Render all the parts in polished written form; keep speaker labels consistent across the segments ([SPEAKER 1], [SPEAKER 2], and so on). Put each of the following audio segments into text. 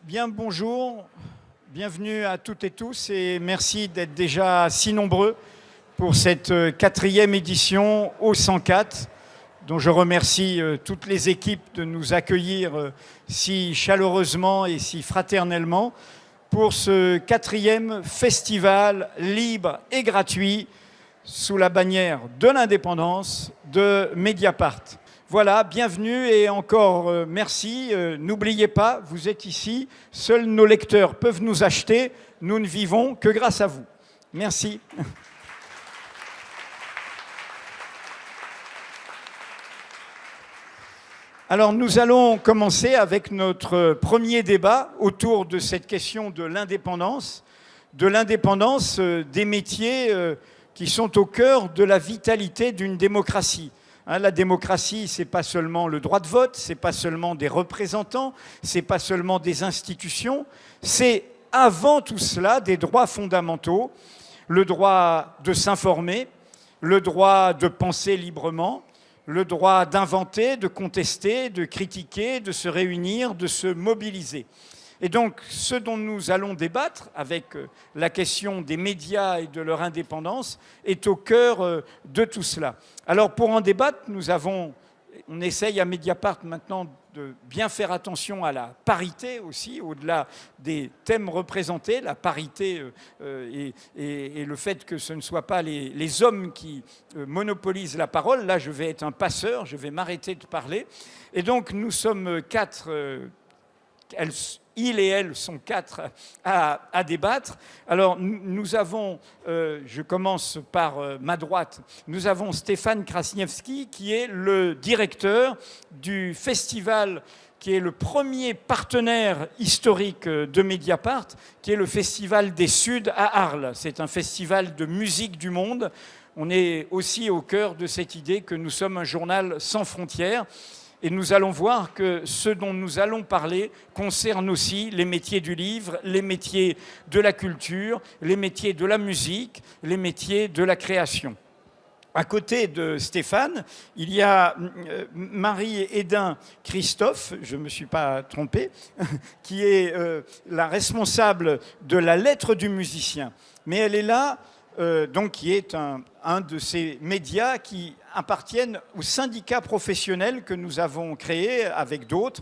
[SPEAKER 1] Bien, bonjour, bienvenue à toutes et tous et merci d'être déjà si nombreux pour cette 4e édition au 104, dont je remercie toutes les équipes de nous accueillir si chaleureusement et si fraternellement pour ce 4e festival libre et gratuit sous la bannière de l'indépendance de Mediapart. Voilà, bienvenue et encore merci. N'oubliez pas, vous êtes ici, seuls nos lecteurs peuvent nous acheter. Nous ne vivons que grâce à vous. Merci. Alors nous allons commencer avec notre premier débat autour de cette question de l'indépendance des métiers qui sont au cœur de la vitalité d'une démocratie. La démocratie, ce n'est pas seulement le droit de vote, ce n'est pas seulement des représentants, ce n'est pas seulement des institutions, c'est avant tout cela des droits fondamentaux, le droit de s'informer, le droit de penser librement, le droit d'inventer, de contester, de critiquer, de se réunir, de se mobiliser. Et donc, ce dont nous allons débattre avec la question des médias et de leur indépendance est au cœur de tout cela. Alors, pour en débattre, on essaye à Mediapart maintenant de bien faire attention à la parité aussi, au-delà des thèmes représentés, la parité et le fait que ce ne soient pas les hommes qui monopolisent la parole. Là, je vais être un passeur, je vais m'arrêter de parler. Et donc, nous sommes 4... Il et elle sont 4 à débattre. Alors, nous avons, je commence par ma droite, nous avons Stéphane Krasniewski, qui est le directeur du festival, qui est le premier partenaire historique de Mediapart, qui est le Festival des Suds à Arles. C'est un festival de musique du monde. On est aussi au cœur de cette idée que nous sommes un journal sans frontières. Et nous allons voir que ce dont nous allons parler concerne aussi les métiers du livre, les métiers de la culture, les métiers de la musique, les métiers de la création. À côté de Stéphane, il y a Marie-Hédin Christophe, je ne me suis pas trompé, qui est la responsable de la lettre du musicien. Mais elle est là, donc qui est un de ces médias qui appartiennent au syndicat professionnel que nous avons créé avec d'autres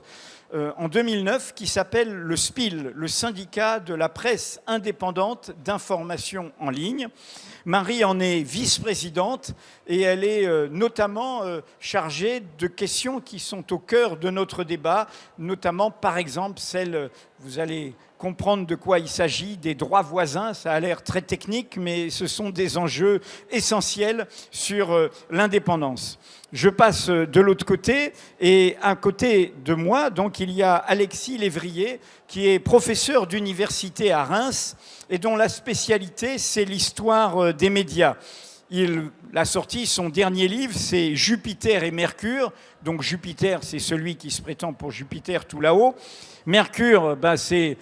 [SPEAKER 1] en 2009, qui s'appelle le SPIL, le syndicat de la presse indépendante d'information en ligne. Marie en est vice-présidente et elle est notamment chargée de questions qui sont au cœur de notre débat, notamment par exemple celle, vous allez comprendre de quoi il s'agit, des droits voisins. Ça a l'air très technique, mais ce sont des enjeux essentiels sur l'indépendance. Je passe de l'autre côté, et à côté de moi, donc, il y a Alexis Lévrier, qui est professeur d'université à Reims, et dont la spécialité, c'est l'histoire des médias. Il a sorti son dernier livre, c'est Jupiter et Mercure. Donc Jupiter, c'est celui qui se prétend pour Jupiter tout là-haut. Mercure, c'est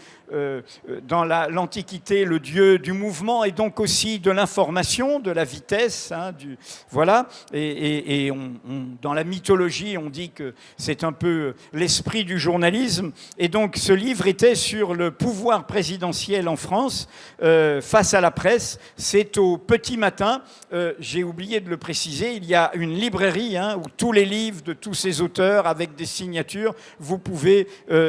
[SPEAKER 1] dans l'Antiquité le dieu du mouvement et donc aussi de l'information, de la vitesse. Voilà. Et dans la mythologie, on dit que c'est un peu l'esprit du journalisme. Et donc ce livre était sur le pouvoir présidentiel en France face à la presse. C'est au petit matin. J'ai oublié de le préciser, il y a une librairie où tous les livres de tous ces auteurs avec des signatures, vous pouvez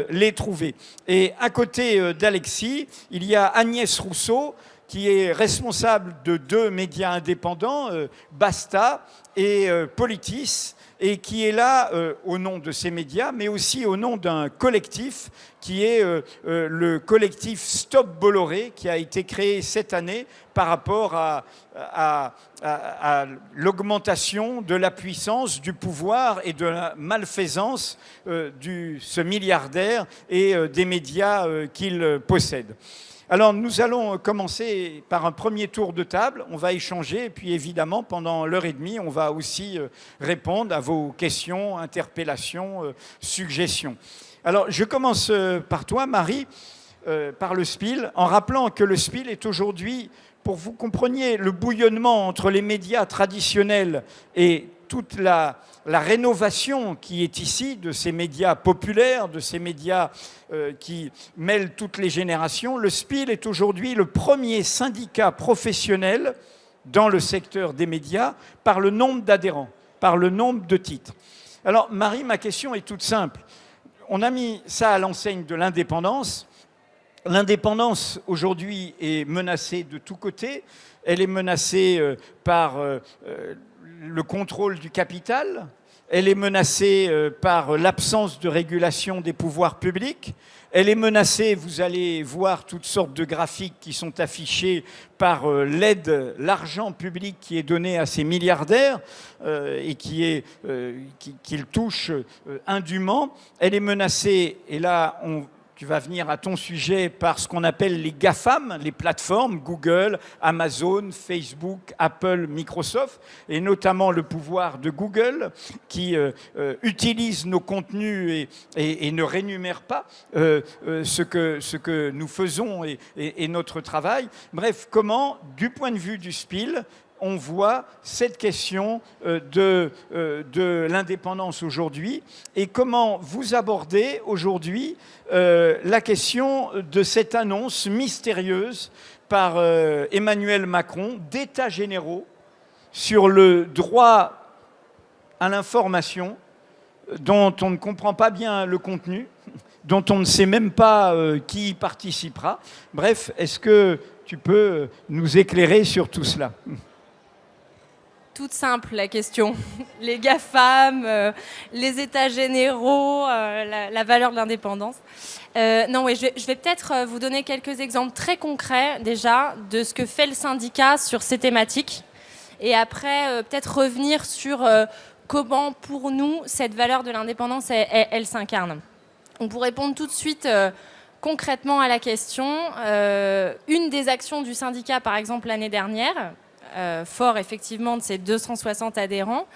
[SPEAKER 1] les trouver. Et à côté d'Alexis, il y a Agnès Rousseau, qui est responsable de 2 médias indépendants, Basta et Politis, et qui est là au nom de ces médias, mais aussi au nom d'un collectif qui est le collectif Stop Bolloré, qui a été créé cette année par rapport à l'augmentation de la puissance, du pouvoir et de la malfaisance ce milliardaire et des médias qu'il possède. Alors, nous allons commencer par un premier tour de table. On va échanger et puis, évidemment, pendant l'heure et demie, on va aussi répondre à vos questions, interpellations, suggestions. Alors, je commence par toi, Marie, par le SPIL, en rappelant que le SPIL est aujourd'hui, pour que vous compreniez le bouillonnement entre les médias traditionnels et toute la rénovation qui est ici de ces médias populaires, de ces médias qui mêlent toutes les générations. Le SPIL est aujourd'hui le premier syndicat professionnel dans le secteur des médias par le nombre d'adhérents, par le nombre de titres. Alors, Marie, ma question est toute simple. On a mis ça à l'enseigne de l'indépendance. L'indépendance, aujourd'hui, est menacée de tous côtés. Elle est menacée par le contrôle du capital. Elle est menacée par l'absence de régulation des pouvoirs publics. Elle est menacée, vous allez voir toutes sortes de graphiques qui sont affichés par l'aide, l'argent public qui est donné à ces milliardaires et qu'ils touchent indûment. Elle est menacée, et là, tu vas venir à ton sujet, par ce qu'on appelle les GAFAM, les plateformes, Google, Amazon, Facebook, Apple, Microsoft, et notamment le pouvoir de Google, qui utilise nos contenus et ne rémunère pas ce que nous faisons et notre travail. Bref, comment, du point de vue du SPIL, on voit cette question de l'indépendance aujourd'hui et comment vous abordez aujourd'hui la question de cette annonce mystérieuse par Emmanuel Macron d'états généraux sur le droit à l'information dont on ne comprend pas bien le contenu, dont on ne sait même pas qui y participera. Bref, est-ce que tu peux nous éclairer sur tout cela ?
[SPEAKER 2] Toute simple la question. Les GAFAM, les états généraux, la valeur de l'indépendance. Non, oui, je vais peut-être vous donner quelques exemples très concrets déjà de ce que fait le syndicat sur ces thématiques. Et après, peut-être revenir sur comment, pour nous, cette valeur de l'indépendance, elle s'incarne. Donc, pour répondre tout de suite concrètement à la question, une des actions du syndicat, par exemple, l'année dernière, fort effectivement de ces 260 adhérents,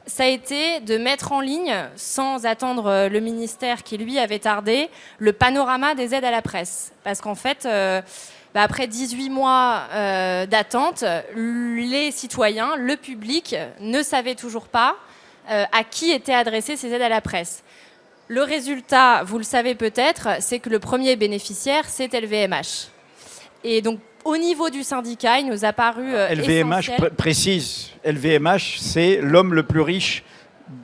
[SPEAKER 2] ça a été de mettre en ligne, sans attendre le ministère qui lui avait tardé, le panorama des aides à la presse. Parce qu'en fait, après 18 mois d'attente, les citoyens, le public, ne savaient toujours pas à qui étaient adressées ces aides à la presse. Le résultat, vous le savez peut-être, c'est que le premier bénéficiaire, c'est LVMH. Et donc, au niveau du syndicat, il nous a paru
[SPEAKER 1] LVMH, précise, LVMH, c'est l'homme le plus riche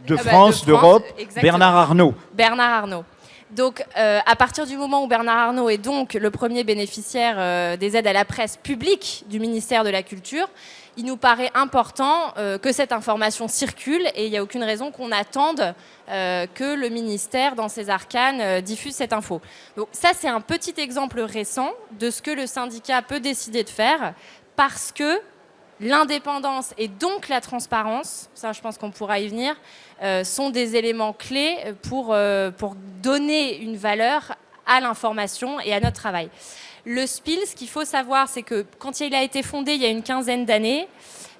[SPEAKER 1] de France,
[SPEAKER 2] de France,
[SPEAKER 1] d'Europe,
[SPEAKER 2] exactement.
[SPEAKER 1] Bernard Arnault.
[SPEAKER 2] Bernard Arnault. Donc, à partir du moment où Bernard Arnault est donc le premier bénéficiaire des aides à la presse publique du ministère de la Culture, il nous paraît important que cette information circule et il n'y a aucune raison qu'on attende que le ministère, dans ses arcanes, diffuse cette info. Donc ça, c'est un petit exemple récent de ce que le syndicat peut décider de faire parce que l'indépendance et donc la transparence, ça je pense qu'on pourra y venir, sont des éléments clés pour donner une valeur à l'information et à notre travail. Le SPIL, ce qu'il faut savoir, c'est que quand il a été fondé il y a une quinzaine d'années,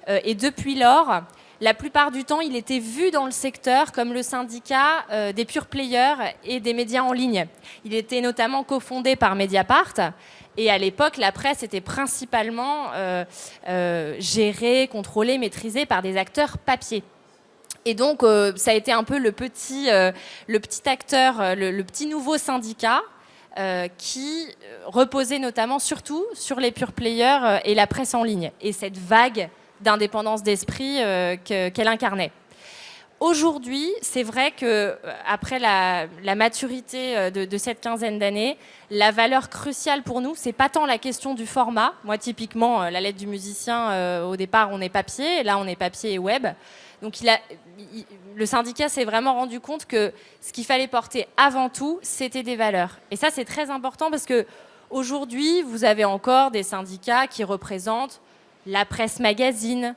[SPEAKER 2] et depuis lors, la plupart du temps, il était vu dans le secteur comme le syndicat des pure players et des médias en ligne. Il était notamment cofondé par Mediapart. Et à l'époque, la presse était principalement gérée, contrôlée, maîtrisée par des acteurs papier. Et donc, ça a été un peu le petit acteur, le petit nouveau syndicat qui reposait notamment surtout sur les pure players et la presse en ligne. Et cette vague d'indépendance d'esprit qu'elle incarnait. Aujourd'hui, c'est vrai qu'après la maturité de cette quinzaine d'années, la valeur cruciale pour nous, c'est pas tant la question du format. Moi, typiquement, la lettre du musicien, au départ, on est papier. Là, on est papier et web. Donc, le syndicat s'est vraiment rendu compte que ce qu'il fallait porter avant tout, c'était des valeurs. Et ça, c'est très important parce qu'aujourd'hui, vous avez encore des syndicats qui représentent la presse magazine,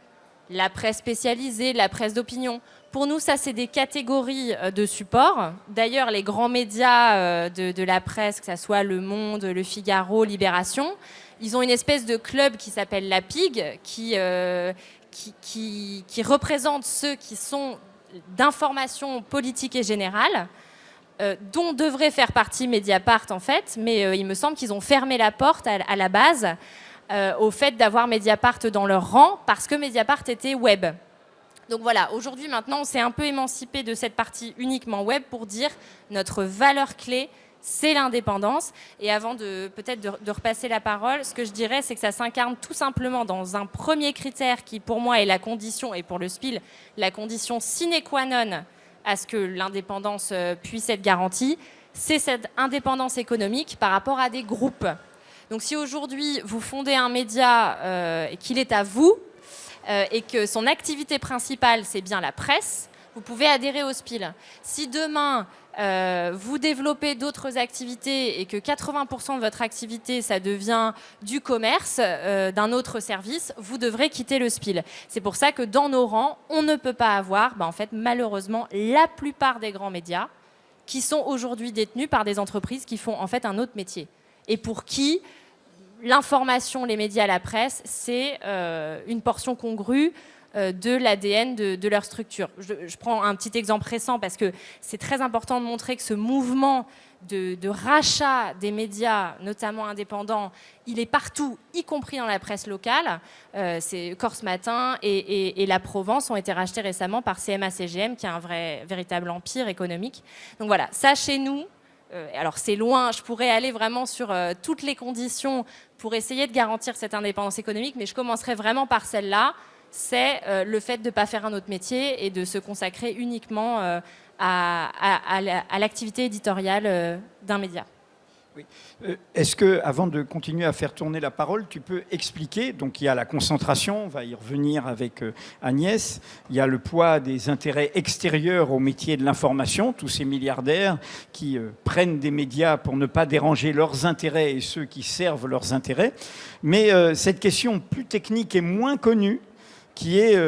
[SPEAKER 2] la presse spécialisée, la presse d'opinion. Pour nous, ça, c'est des catégories de support. D'ailleurs, les grands médias de la presse, que ce soit Le Monde, Le Figaro, Libération, ils ont une espèce de club qui s'appelle la PIG, qui représente ceux qui sont d'information politique et générale, dont devrait faire partie Mediapart, en fait. Mais il me semble qu'ils ont fermé la porte à la base au fait d'avoir Mediapart dans leur rang, parce que Mediapart était web. Donc voilà, aujourd'hui, maintenant, on s'est un peu émancipé de cette partie uniquement web pour dire notre valeur clé, c'est l'indépendance. Et avant de repasser la parole, ce que je dirais, c'est que ça s'incarne tout simplement dans un premier critère qui, pour moi, est la condition, et pour le SPIL, la condition sine qua non à ce que l'indépendance puisse être garantie, c'est cette indépendance économique par rapport à des groupes. Donc si aujourd'hui, vous fondez un média et qu'il est à vous, et que son activité principale, c'est bien la presse, vous pouvez adhérer au SPIL. Si demain, vous développez d'autres activités et que 80% de votre activité, ça devient du commerce, d'un autre service, vous devrez quitter le SPIL. C'est pour ça que dans nos rangs, on ne peut pas avoir, en fait, malheureusement, la plupart des grands médias qui sont aujourd'hui détenus par des entreprises qui font en fait un autre métier. Et pour qui l'information, les médias, la presse, c'est une portion congrue de l'ADN de leur structure. Je prends un petit exemple récent parce que c'est très important de montrer que ce mouvement de rachat des médias, notamment indépendants, il est partout, y compris dans la presse locale. C'est Corse Matin et La Provence ont été rachetés récemment par CMA-CGM, qui est un véritable empire économique. Donc voilà, ça chez nous, alors c'est loin, je pourrais aller vraiment sur toutes les conditions pour essayer de garantir cette indépendance économique, mais je commencerai vraiment par celle-là, c'est le fait de ne pas faire un autre métier et de se consacrer uniquement à l'activité éditoriale d'un média.
[SPEAKER 1] Oui. Est-ce que, avant de continuer à faire tourner la parole, tu peux expliquer, donc il y a la concentration, on va y revenir avec Agnès, il y a le poids des intérêts extérieurs au métier de l'information, tous ces milliardaires qui prennent des médias pour ne pas déranger leurs intérêts et ceux qui servent leurs intérêts, mais cette question plus technique et moins connue, qui est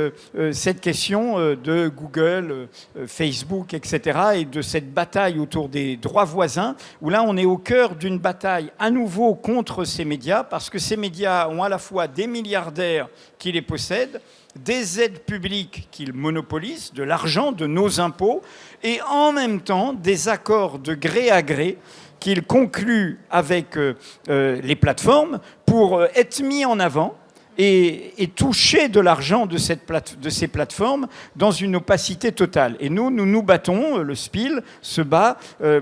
[SPEAKER 1] cette question de Google, Facebook, etc., et de cette bataille autour des droits voisins, où là, on est au cœur d'une bataille à nouveau contre ces médias, parce que ces médias ont à la fois des milliardaires qui les possèdent, des aides publiques qu'ils monopolisent, de l'argent, de nos impôts, et en même temps, des accords de gré à gré qu'ils concluent avec les plateformes pour être mis en avant et toucher de l'argent de ces plateformes dans une opacité totale. Et nous nous battons, le SPIL se bat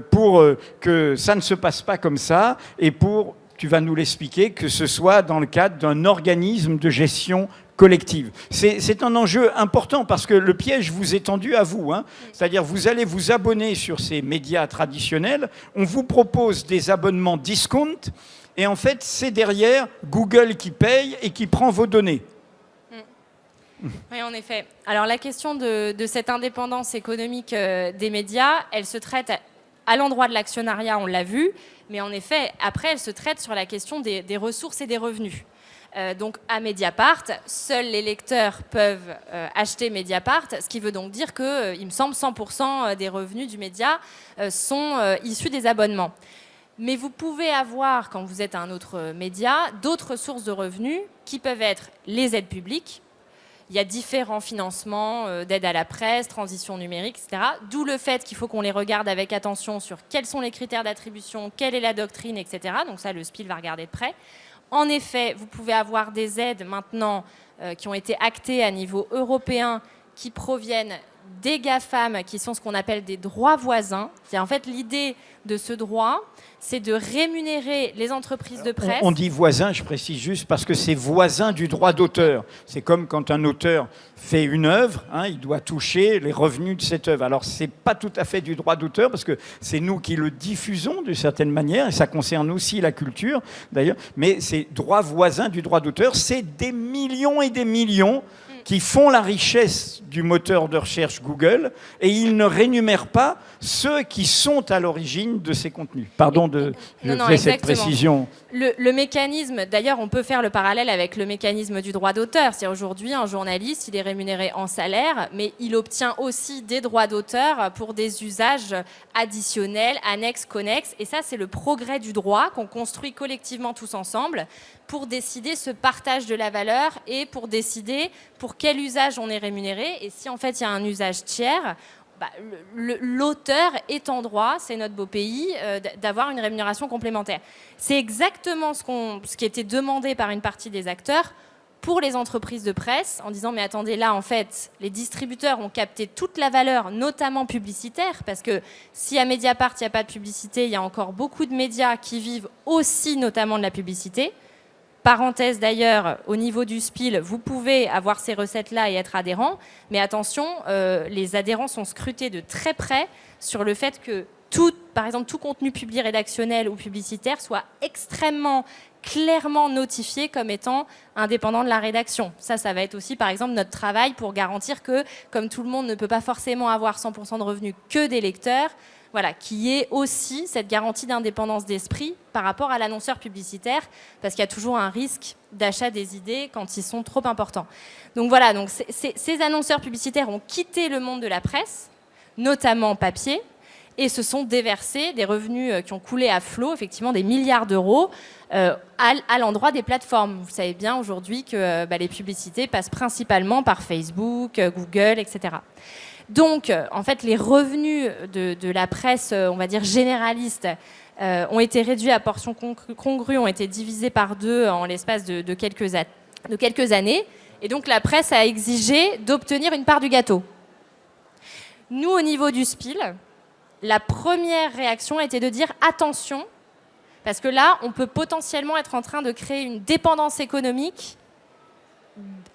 [SPEAKER 1] pour que ça ne se passe pas comme ça et pour, tu vas nous l'expliquer, que ce soit dans le cadre d'un organisme de gestion collective. C'est un enjeu important parce que le piège vous est tendu à vous. C'est-à-dire vous allez vous abonner sur ces médias traditionnels, on vous propose des abonnements discount, et en fait, c'est derrière Google qui paye et qui prend vos données.
[SPEAKER 2] Oui, en effet. Alors, la question de cette indépendance économique des médias, elle se traite à l'endroit de l'actionnariat, on l'a vu, mais en effet, après, elle se traite sur la question des ressources et des revenus. Donc, à Mediapart, seuls les lecteurs peuvent acheter Mediapart, ce qui veut donc dire que, il me semble, 100% des revenus du média sont issus des abonnements. Mais vous pouvez avoir, quand vous êtes un autre média, d'autres sources de revenus qui peuvent être les aides publiques. Il y a différents financements d'aide à la presse, transition numérique, etc. D'où le fait qu'il faut qu'on les regarde avec attention sur quels sont les critères d'attribution, quelle est la doctrine, etc. Donc ça, le SPIL va regarder de près. En effet, vous pouvez avoir des aides maintenant qui ont été actées à niveau européen qui proviennent des GAFAM, qui sont ce qu'on appelle des droits voisins. En fait, l'idée de ce droit, c'est de rémunérer les entreprises de presse.
[SPEAKER 1] On dit voisin, je précise juste, parce que c'est voisin du droit d'auteur. C'est comme quand un auteur fait une œuvre, il doit toucher les revenus de cette œuvre. Alors, ce n'est pas tout à fait du droit d'auteur, parce que c'est nous qui le diffusons d'une certaine manière, et ça concerne aussi la culture, d'ailleurs, mais c'est droit voisin du droit d'auteur, c'est des millions et des millions qui font la richesse du moteur de recherche Google, et ils ne rémunèrent pas ceux qui sont à l'origine de ces contenus. Pardon de faire cette précision.
[SPEAKER 2] Le mécanisme, d'ailleurs, on peut faire le parallèle avec le mécanisme du droit d'auteur. C'est aujourd'hui, un journaliste, il est rémunéré en salaire, mais il obtient aussi des droits d'auteur pour des usages additionnels, annexes, connexes. Et ça, c'est le progrès du droit qu'on construit collectivement tous ensemble pour décider ce partage de la valeur et pour décider pour quel usage on est rémunéré. Et si en fait il y a un usage tiers, l'auteur est en droit, c'est notre beau pays, d'avoir une rémunération complémentaire. C'est exactement ce qui était demandé par une partie des acteurs pour les entreprises de presse en disant mais attendez, là en fait les distributeurs ont capté toute la valeur, notamment publicitaire, parce que si à Mediapart il n'y a pas de publicité, il y a encore beaucoup de médias qui vivent aussi notamment de la publicité. Parenthèse d'ailleurs, au niveau du SPIL, vous pouvez avoir ces recettes-là et être adhérent, mais attention, les adhérents sont scrutés de très près sur le fait que par exemple, tout contenu publié rédactionnel ou publicitaire soit extrêmement clairement notifié comme étant indépendant de la rédaction. Ça va être aussi, par exemple, notre travail pour garantir que, comme tout le monde ne peut pas forcément avoir 100% de revenus que des lecteurs, voilà, qu'il y ait aussi cette garantie d'indépendance d'esprit par rapport à l'annonceur publicitaire, parce qu'il y a toujours un risque d'achat des idées quand ils sont trop importants. Donc voilà, donc ces annonceurs publicitaires ont quitté le monde de la presse, notamment papier, et se sont déversés des revenus qui ont coulé à flot, effectivement des milliards d'euros, à l'endroit des plateformes. Vous savez bien aujourd'hui que les publicités passent principalement par Facebook, Google, etc. Donc, en fait, les revenus de la presse, on va dire généraliste, ont été réduits à portions congrues, ont été divisés par 2 en l'espace de quelques années. Et donc, la presse a exigé d'obtenir une part du gâteau. Nous, au niveau du SPIL, la première réaction était de dire attention, parce que là, on peut potentiellement être en train de créer une dépendance économique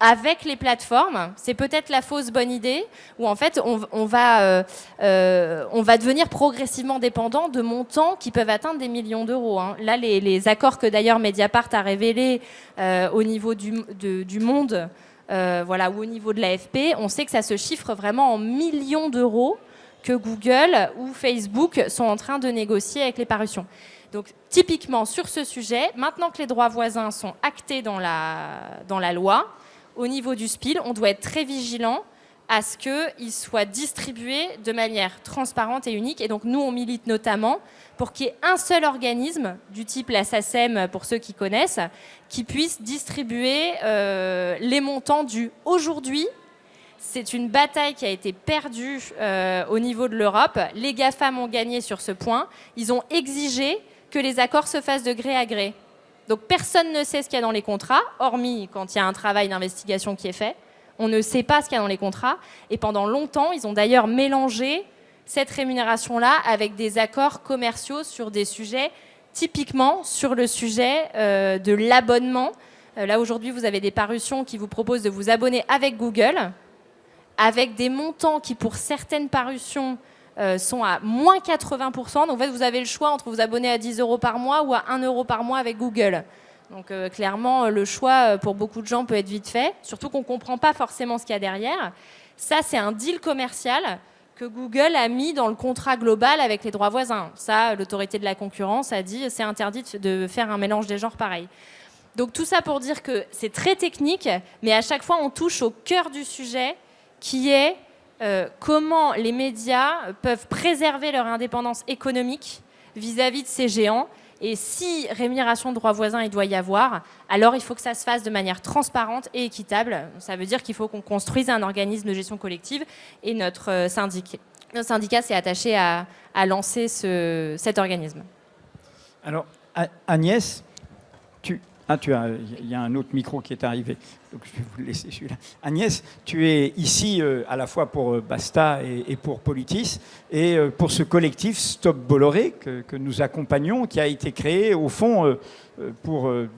[SPEAKER 2] avec les plateformes. C'est peut-être la fausse bonne idée, où en fait, on va devenir progressivement dépendant de montants qui peuvent atteindre des millions d'euros. Hein. Là, les accords que d'ailleurs Mediapart a révélés au niveau du Monde, ou au niveau de l'AFP, on sait que ça se chiffre vraiment en millions d'euros que Google ou Facebook sont en train de négocier avec les parutions. Donc, typiquement, sur ce sujet, maintenant que les droits voisins sont actés dans la loi, au niveau du SPIL, on doit être très vigilant à ce qu'ils soient distribués de manière transparente et unique. Et donc, nous, on milite notamment pour qu'il y ait un seul organisme, du type la SACEM, pour ceux qui connaissent, qui puisse distribuer les montants dus. Aujourd'hui, c'est une bataille qui a été perdue au niveau de l'Europe. Les GAFAM ont gagné sur ce point. Ils ont exigé que les accords se fassent de gré à gré. Donc personne ne sait ce qu'il y a dans les contrats, hormis quand il y a un travail d'investigation qui est fait. On ne sait pas ce qu'il y a dans les contrats. Et pendant longtemps, ils ont d'ailleurs mélangé cette rémunération-là avec des accords commerciaux sur des sujets, typiquement sur le sujet de l'abonnement. Là, aujourd'hui, vous avez des parutions qui vous proposent de vous abonner avec Google, avec des montants qui, pour certaines parutions, sont à moins 80%. Donc, en fait, vous avez le choix entre vous abonner à 10 € par mois ou à 1 € par mois avec Google. Donc, clairement, le choix, pour beaucoup de gens, peut être vite fait. Surtout qu'on ne comprend pas forcément ce qu'il y a derrière. Ça, c'est un deal commercial que Google a mis dans le contrat global avec les droits voisins. Ça, l'autorité de la concurrence a dit c'est interdit de faire un mélange des genres pareil. Donc, tout ça pour dire que c'est très technique, mais à chaque fois, on touche au cœur du sujet, qui est comment les médias peuvent préserver leur indépendance économique vis-à-vis de ces géants. Et si rémunération de droits voisins il doit y avoir, alors il faut que ça se fasse de manière transparente et équitable. Ça veut dire qu'il faut qu'on construise un organisme de gestion collective, et notre syndicat s'est attaché à lancer cet organisme.
[SPEAKER 1] Alors, Agnès, il y a un autre micro qui est arrivé, donc je vais vous laisser celui-là. Agnès, tu es ici à la fois pour Basta et pour Politis, et pour ce collectif Stop Bolloré que nous accompagnons, qui a été créé au fond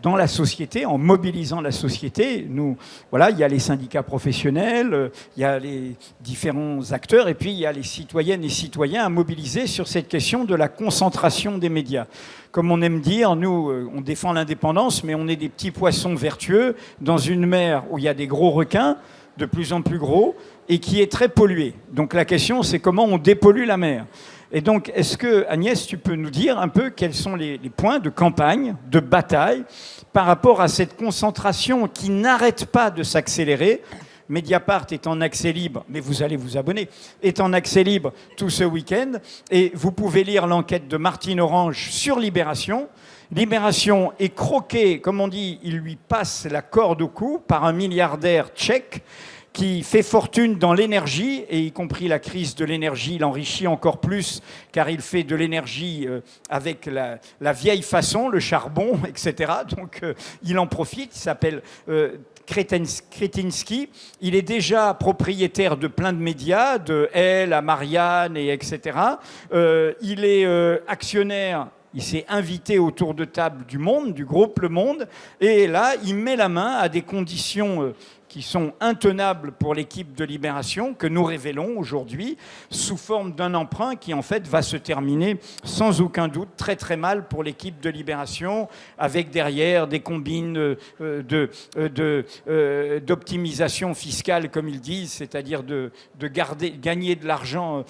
[SPEAKER 1] dans la société, en mobilisant la société. Nous, voilà, il y a les syndicats professionnels, il y a les différents acteurs, et puis il y a les citoyennes et citoyens à mobiliser sur cette question de la concentration des médias. Comme on aime dire, nous, on défend l'indépendance, mais on est des petits poissons vertueux dans une mer où il y a des gros requins, de plus en plus gros, et qui est très polluée. Donc la question, c'est comment on dépollue la mer. Et donc, est-ce que, Agnès, tu peux nous dire un peu quels sont les points de campagne, de bataille, par rapport à cette concentration qui n'arrête pas de s'accélérer? Mediapart est en accès libre, mais vous allez vous abonner, est en accès libre tout ce week-end. Et vous pouvez lire l'enquête de Martine Orange sur Libération. Libération est croqué, comme on dit, il lui passe la corde au cou par un milliardaire tchèque qui fait fortune dans l'énergie, et y compris la crise de l'énergie l'enrichit encore plus, car il fait de l'énergie avec la vieille façon, le charbon, etc. Donc il en profite, il s'appelle Kretinsky. Il est déjà propriétaire de plein de médias, de Elle à Marianne, et etc. Il est actionnaire. Il s'est invité autour de table du Monde, du groupe Le Monde, et là, il met la main à des conditions qui sont intenables pour l'équipe de Libération, que nous révélons aujourd'hui, sous forme d'un emprunt qui, en fait, va se terminer sans aucun doute très très mal pour l'équipe de Libération, avec derrière des combines d'optimisation fiscale, comme ils disent, c'est-à-dire de gagner de l'argent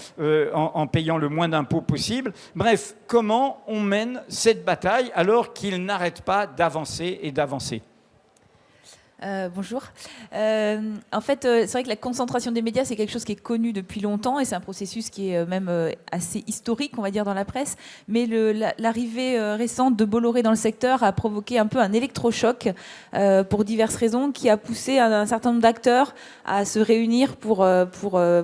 [SPEAKER 1] en payant le moins d'impôts possible. Bref, comment on mène cette bataille alors qu'il n'arrête pas d'avancer et d'avancer ?
[SPEAKER 3] Bonjour. En fait, c'est vrai que la concentration des médias, c'est quelque chose qui est connu depuis longtemps et c'est un processus qui est même assez historique, on va dire, dans la presse. Mais l'arrivée récente de Bolloré dans le secteur a provoqué un peu un électrochoc pour diverses raisons qui a poussé un certain nombre d'acteurs à se réunir pour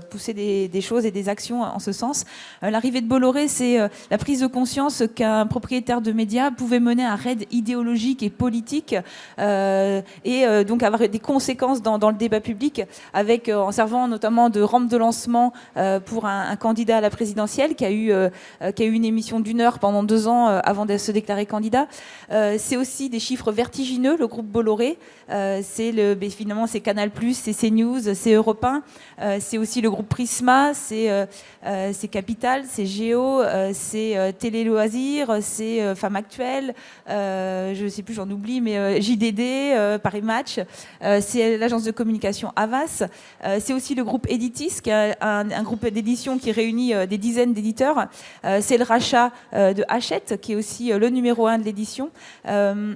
[SPEAKER 3] pousser des choses et des actions en ce sens. L'arrivée de Bolloré, c'est la prise de conscience qu'un propriétaire de médias pouvait mener un raid idéologique et politique donc avoir des conséquences dans le débat public, en servant notamment de rampe de lancement pour un candidat à la présidentielle qui a eu une émission d'1 heure pendant 2 ans avant de se déclarer candidat. C'est aussi des chiffres vertigineux, le groupe Bolloré. Finalement, c'est Canal+, c'est CNews, c'est Europe 1. C'est aussi le groupe Prisma, c'est Capital, c'est Géo, c'est Télé Loisirs, c'est Femmes Actuelles, je ne sais plus, j'en oublie, mais JDD, Paris Match, c'est l'agence de communication Havas, c'est aussi le groupe Editis, qui est un groupe d'édition qui réunit des dizaines d'éditeurs, c'est le rachat de Hachette, qui est aussi le numéro 1 de l'édition,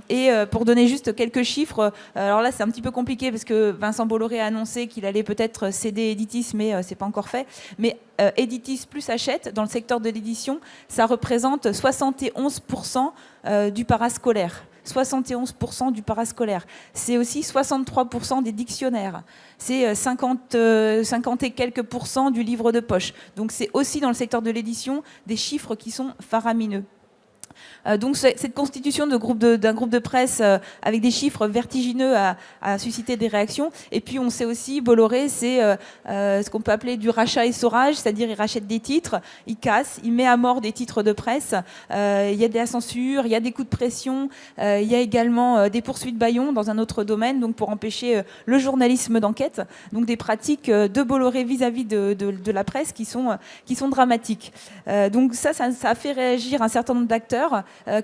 [SPEAKER 3] et pour donner juste quelques chiffres, alors là c'est un petit peu compliqué parce que Vincent Bolloré a annoncé qu'il allait peut-être céder Editis, mais c'est pas encore fait, mais Editis plus Hachette, dans le secteur de l'édition, ça représente 71% du parascolaire. 71% du parascolaire. C'est aussi 63% des dictionnaires. C'est 50 et quelques pourcents du livre de poche. Donc c'est aussi dans le secteur de l'édition des chiffres qui sont faramineux. Donc cette constitution d'un groupe de presse avec des chiffres vertigineux a suscité des réactions. Et puis on sait aussi, Bolloré, c'est ce qu'on peut appeler du rachat essorage, c'est-à-dire il rachète des titres, il casse, il met à mort des titres de presse. Il y a de la censure, il y a des coups de pression, il y a également des poursuites bâillons dans un autre domaine, donc pour empêcher le journalisme d'enquête. Donc des pratiques de Bolloré vis-à-vis de la presse qui sont dramatiques. Donc ça a fait réagir un certain nombre d'acteurs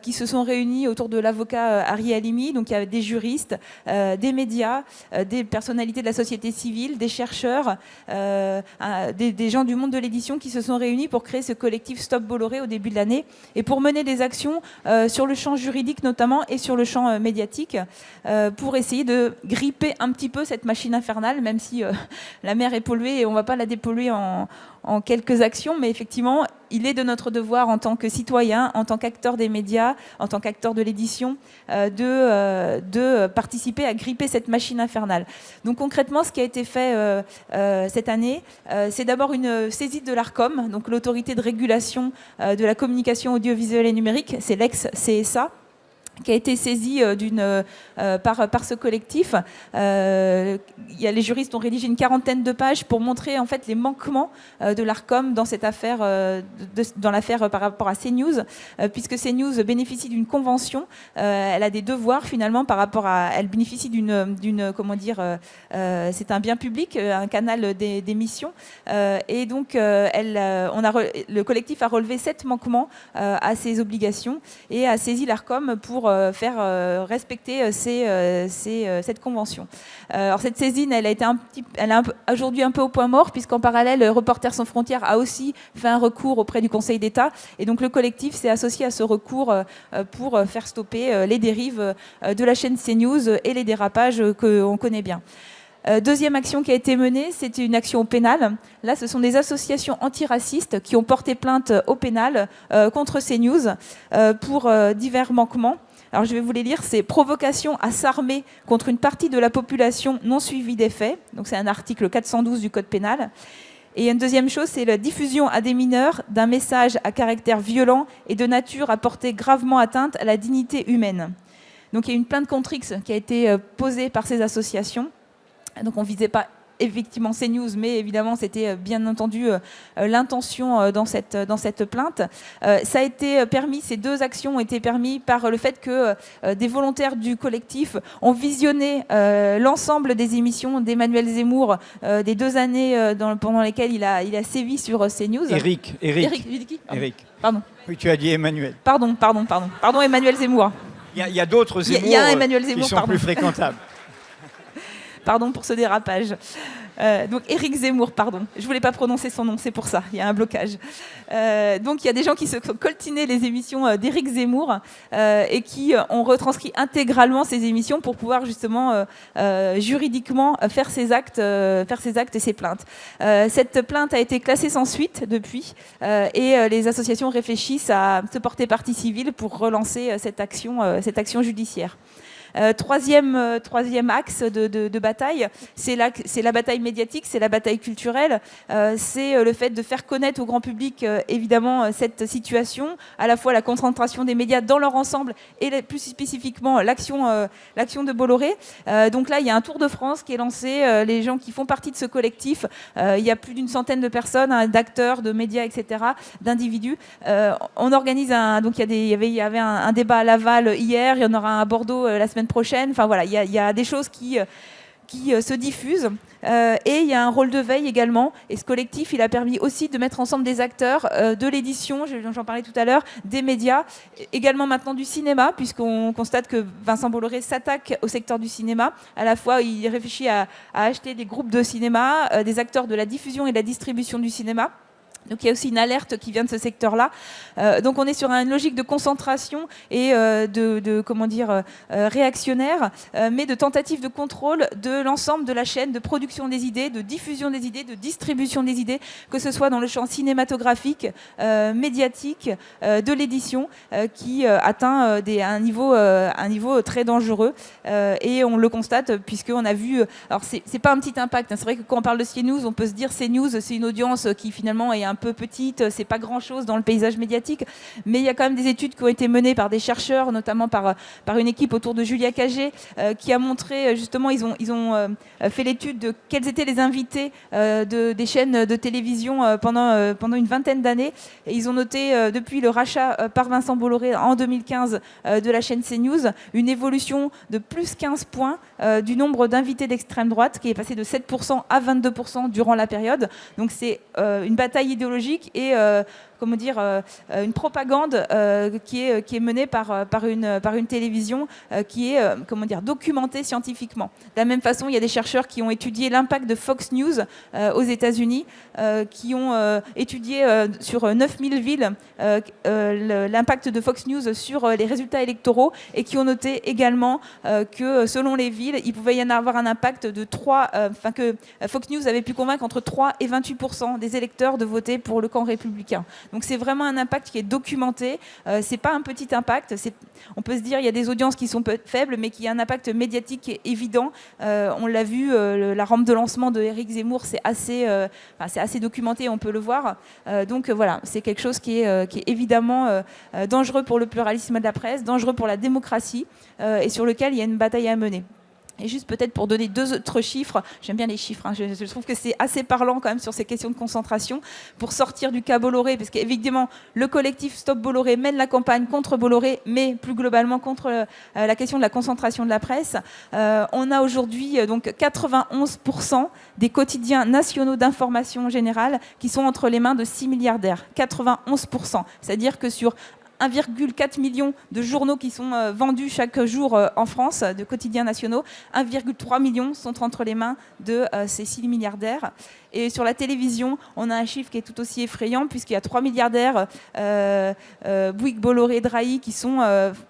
[SPEAKER 3] qui se sont réunis autour de l'avocat Harry Halimi. Donc il y avait des juristes, des médias, des personnalités de la société civile, des chercheurs, des gens du monde de l'édition qui se sont réunis pour créer ce collectif Stop Bolloré au début de l'année et pour mener des actions sur le champ juridique notamment et sur le champ médiatique pour essayer de gripper un petit peu cette machine infernale, même si la mer est polluée et on ne va pas la dépolluer en quelques actions, mais effectivement, il est de notre devoir en tant que citoyen, en tant qu'acteur des médias, en tant qu'acteur de l'édition, de participer à gripper cette machine infernale. Donc concrètement, ce qui a été fait cette année, c'est d'abord une saisie de l'Arcom, donc l'autorité de régulation de la communication audiovisuelle et numérique, c'est l'ex-CSA, qui a été saisie par ce collectif. Les juristes ont rédigé une 40aine de pages pour montrer en fait les manquements de l'Arcom dans cette affaire, dans l'affaire par rapport à CNews, puisque CNews bénéficie d'une convention, elle a des devoirs finalement par rapport à, elle bénéficie d'une comment dire, c'est un bien public, un canal d'émission, et donc le collectif a relevé 7 manquements à ses obligations et a saisi l'Arcom pour faire respecter cette convention. Alors cette saisine, elle est aujourd'hui un peu au point mort, puisqu'en parallèle, Reporters sans frontières a aussi fait un recours auprès du Conseil d'État, et donc le collectif s'est associé à ce recours pour faire stopper les dérives de la chaîne CNews et les dérapages qu'on connaît bien. Deuxième action qui a été menée, c'était une action au pénal. Là, ce sont des associations antiracistes qui ont porté plainte au pénal contre CNews pour divers manquements. Alors je vais vous les lire, c'est provocation à s'armer contre une partie de la population non suivie des faits. Donc c'est un article 412 du Code pénal. Et une deuxième chose, c'est la diffusion à des mineurs d'un message à caractère violent et de nature à porter gravement atteinte à la dignité humaine. Donc il y a une plainte contre X qui a été posée par ces associations. Donc on ne visait pas effectivement CNews, mais évidemment c'était bien entendu l'intention dans cette plainte. Ça a été permis, ces 2 actions ont été permises par le fait que des volontaires du collectif ont visionné l'ensemble des émissions d'Emmanuel Zemmour des 2 années pendant lesquelles il a sévi sur CNews.
[SPEAKER 1] Eric.
[SPEAKER 3] Pardon.
[SPEAKER 1] Oui, tu as dit Emmanuel.
[SPEAKER 3] Pardon, Emmanuel Zemmour.
[SPEAKER 1] Il y a d'autres Zemmour,
[SPEAKER 3] il y a un Emmanuel Zemmour,
[SPEAKER 1] qui sont plus fréquentables.
[SPEAKER 3] Pardon pour ce dérapage. Donc Éric Zemmour, pardon. Je ne voulais pas prononcer son nom, c'est pour ça, il y a un blocage. Donc il y a des gens qui se sont coltinés les émissions d'Éric Zemmour et qui ont retranscrit intégralement ces émissions pour pouvoir justement juridiquement faire ses actes et ses plaintes. Cette plainte a été classée sans suite depuis et les associations réfléchissent à se porter partie civile pour relancer cette action judiciaire. Troisième axe de bataille, c'est la bataille médiatique, c'est la bataille culturelle, c'est le fait de faire connaître au grand public évidemment cette situation, à la fois la concentration des médias dans leur ensemble et plus spécifiquement l'action de Bolloré. Donc là, il y a un tour de France qui est lancé, les gens qui font partie de ce collectif, il y a plus d'une centaine de personnes, d'acteurs, de médias, etc., d'individus. On organise donc il y avait un débat à Laval hier, il y en aura un à Bordeaux la semaine prochaine. Enfin voilà, il y a des choses qui se diffusent et il y a un rôle de veille également. Et ce collectif, il a permis aussi de mettre ensemble des acteurs de l'édition, j'en parlais tout à l'heure, des médias, également maintenant du cinéma, puisqu'on constate que Vincent Bolloré s'attaque au secteur du cinéma. À la fois, il réfléchit à acheter des groupes de cinéma, des acteurs de la diffusion et de la distribution du cinéma. Donc il y a aussi une alerte qui vient de ce secteur-là. Donc on est sur une logique de concentration et réactionnaire, mais de tentative de contrôle de l'ensemble de la chaîne de production des idées, de diffusion des idées, de distribution des idées, que ce soit dans le champ cinématographique, médiatique, de l'édition, qui atteint un niveau très dangereux. Et on le constate puisqu'on a vu... Alors c'est pas un petit impact, hein. C'est vrai que quand on parle de CNews, on peut se dire CNews, c'est une audience qui finalement est un peu petite, c'est pas grand-chose dans le paysage médiatique, mais il y a quand même des études qui ont été menées par des chercheurs, notamment par une équipe autour de Julia Cagé, qui a montré justement, ils ont fait l'étude de quels étaient les invités des chaînes de télévision pendant une vingtaine d'années, et ils ont noté depuis le rachat par Vincent Bolloré en 2015 de la chaîne CNews, une évolution de plus 15 points du nombre d'invités d'extrême droite, qui est passé de 7% à 22% durant la période. Donc c'est une bataille idéologique et une propagande qui est menée par une télévision qui est documentée scientifiquement. De la même façon, il y a des chercheurs qui ont étudié l'impact de Fox News aux États-Unis, qui ont étudié sur 9000 villes l'impact de Fox News sur les résultats électoraux et qui ont noté également que selon les villes, il pouvait y en avoir un impact de que Fox News avait pu convaincre entre 3 et 28% des électeurs de voter pour le camp républicain. Donc c'est vraiment un impact qui est documenté. C'est pas un petit impact. On peut se dire il y a des audiences qui sont faibles, mais qui a un impact médiatique qui est évident. On l'a vu, la rampe de lancement de Éric Zemmour, c'est assez documenté, on peut le voir. Donc voilà, c'est quelque chose qui est évidemment dangereux pour le pluralisme de la presse, dangereux pour la démocratie, et sur lequel il y a une bataille à mener. Et juste peut-être pour donner 2 autres chiffres, j'aime bien les chiffres, hein, je trouve que c'est assez parlant quand même sur ces questions de concentration, pour sortir du cas Bolloré, parce qu'évidemment le collectif Stop Bolloré mène la campagne contre Bolloré, mais plus globalement contre la question de la concentration de la presse. On a aujourd'hui donc 91% des quotidiens nationaux d'information générale qui sont entre les mains de 6 milliardaires. 91%. C'est-à-dire que sur 1,4 million de journaux qui sont vendus chaque jour en France, de quotidiens nationaux. 1,3 million sont entre les mains de ces 6 milliardaires. Et sur la télévision, on a un chiffre qui est tout aussi effrayant, puisqu'il y a 3 milliardaires, Bouygues, Bolloré, Drahi, qui sont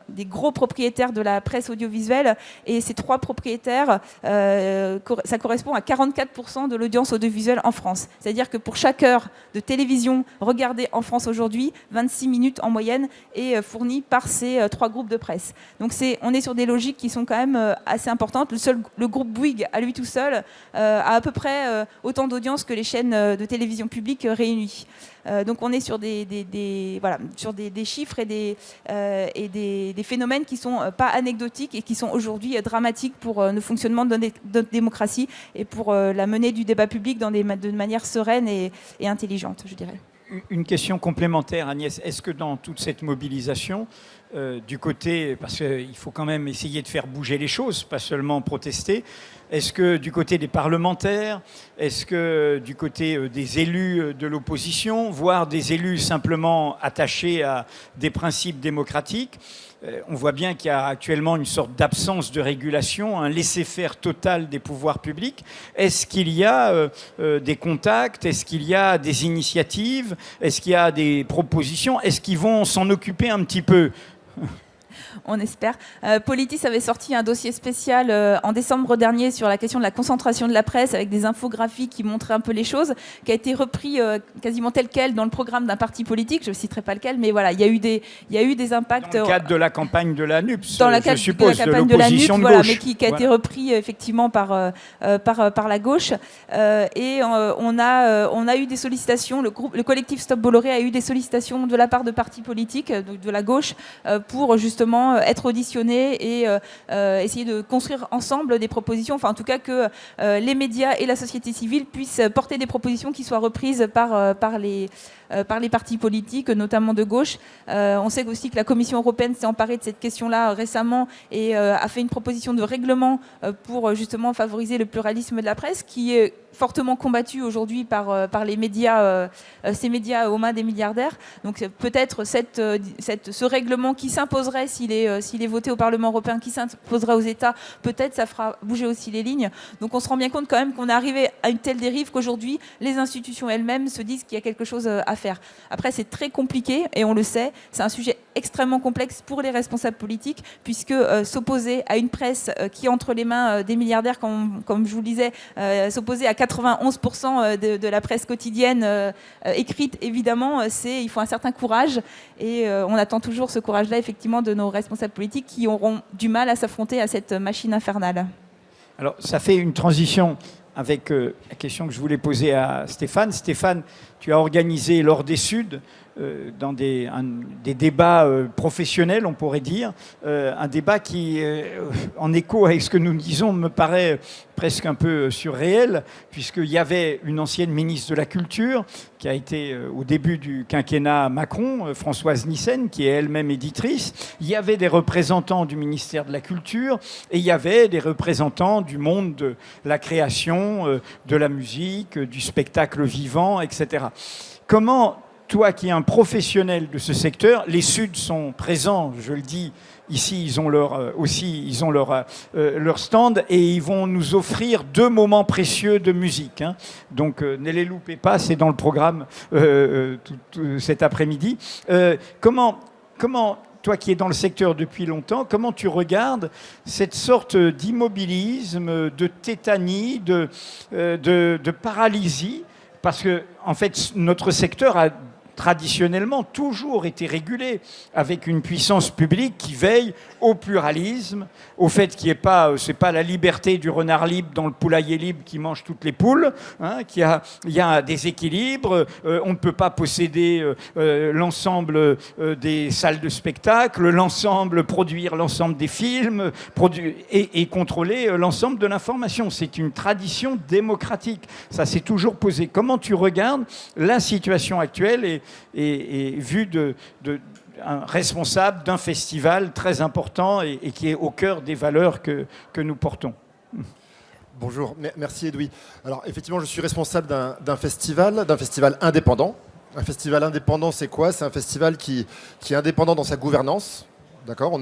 [SPEAKER 3] des gros propriétaires de la presse audiovisuelle. Et ces 3 propriétaires, ça correspond à 44% de l'audience audiovisuelle en France. C'est-à-dire que pour chaque heure de télévision regardée en France aujourd'hui, 26 minutes en moyenne, est fourni par ces 3 groupes de presse. Donc on est sur des logiques qui sont quand même assez importantes. Le groupe Bouygues, à lui tout seul, a à peu près autant d'audience que les chaînes de télévision publiques réunies. Donc on est sur sur des chiffres et des phénomènes qui ne sont pas anecdotiques et qui sont aujourd'hui dramatiques pour le fonctionnement de notre démocratie et pour la menée du débat public de manière sereine et intelligente, je dirais.
[SPEAKER 1] Une question complémentaire, Agnès. Est-ce que dans toute cette mobilisation, du côté, parce qu'il faut quand même essayer de faire bouger les choses, pas seulement protester, est-ce que du côté des parlementaires, est-ce que du côté des élus de l'opposition, voire des élus simplement attachés à des principes démocratiques, on voit bien qu'il y a actuellement une sorte d'absence de régulation, un laisser-faire total des pouvoirs publics. Est-ce qu'il y a des contacts? Est-ce qu'il y a des initiatives? Est-ce qu'il y a des propositions? Est-ce qu'ils vont s'en occuper un petit peu?
[SPEAKER 3] On espère. Politis avait sorti un dossier spécial en décembre dernier sur la question de la concentration de la presse avec des infographies qui montraient un peu les choses, qui a été repris quasiment tel quel dans le programme d'un parti politique. Je ne citerai pas lequel, mais voilà, il y a eu des impacts.
[SPEAKER 1] Dans le cadre de la campagne de la NUPS,
[SPEAKER 3] dans le cadre
[SPEAKER 1] je suppose,
[SPEAKER 3] de la campagne de la NUPS, voilà, mais qui a
[SPEAKER 1] voilà.
[SPEAKER 3] été repris effectivement par la gauche. Et on a eu des sollicitations, le collectif Stop Bolloré a eu des sollicitations de la part de partis politiques, de la gauche, pour justement être auditionnés et essayer de construire ensemble des propositions, enfin en tout cas que les médias et la société civile puissent porter des propositions qui soient reprises par les partis politiques, notamment de gauche. On sait aussi que la Commission européenne s'est emparée de cette question-là récemment et a fait une proposition de règlement pour justement favoriser le pluralisme de la presse, qui est fortement combattu aujourd'hui par les médias, ces médias aux mains des milliardaires. Donc peut-être ce règlement qui s'imposerait s'il est voté au Parlement européen, qui s'imposerait aux États, peut-être ça fera bouger aussi les lignes. Donc on se rend bien compte quand même qu'on est arrivé à une telle dérive qu'aujourd'hui les institutions elles-mêmes se disent qu'il y a quelque chose à faire. Après c'est très compliqué et on le sait, c'est un sujet extrêmement complexe pour les responsables politiques, puisque s'opposer à une presse qui est entre les mains des milliardaires, comme je vous le disais, s'opposer à 91% de la presse quotidienne écrite, évidemment, il faut un certain courage et on attend toujours ce courage-là effectivement de nos responsables politiques qui auront du mal à s'affronter à cette machine infernale.
[SPEAKER 1] Alors ça fait une transition avec la question que je voulais poser à Stéphane. Stéphane, tu as organisé lors des Suds, dans des débats professionnels, on pourrait dire, un débat qui, en écho avec ce que nous disons, me paraît presque un peu surréel, puisqu'il y avait une ancienne ministre de la Culture, qui a été au début du quinquennat Macron, Françoise Nyssen, qui est elle-même éditrice. Il y avait des représentants du ministère de la Culture, et il y avait des représentants du monde de la création, de la musique, du spectacle vivant, etc. Comment, toi qui es un professionnel de ce secteur, les Suds sont présents, je le dis, ici ils ont leur stand et ils vont nous offrir 2 moments précieux de musique. Hein. Donc ne les loupez pas, c'est dans le programme tout cet après-midi. Comment, toi qui es dans le secteur depuis longtemps, comment tu regardes cette sorte d'immobilisme, de tétanie, de paralysie? Parce que, en fait, notre secteur a traditionnellement toujours été régulé avec une puissance publique qui veille au pluralisme, au fait qu'il n'y ait pas, c'est pas la liberté du renard libre dans le poulailler libre qui mange toutes les poules, hein, il y a des équilibres, on ne peut pas posséder l'ensemble des salles de spectacle, produire l'ensemble des films, et contrôler l'ensemble de l'information. C'est une tradition démocratique. Ça s'est toujours posé. Comment tu regardes la situation actuelle et vu un responsable d'un festival très important et qui est au cœur des valeurs que nous portons?
[SPEAKER 4] Bonjour, merci Edoui. Alors effectivement, je suis responsable d'un festival indépendant. Un festival indépendant, c'est quoi? C'est un festival qui est indépendant dans sa gouvernance. D'accord,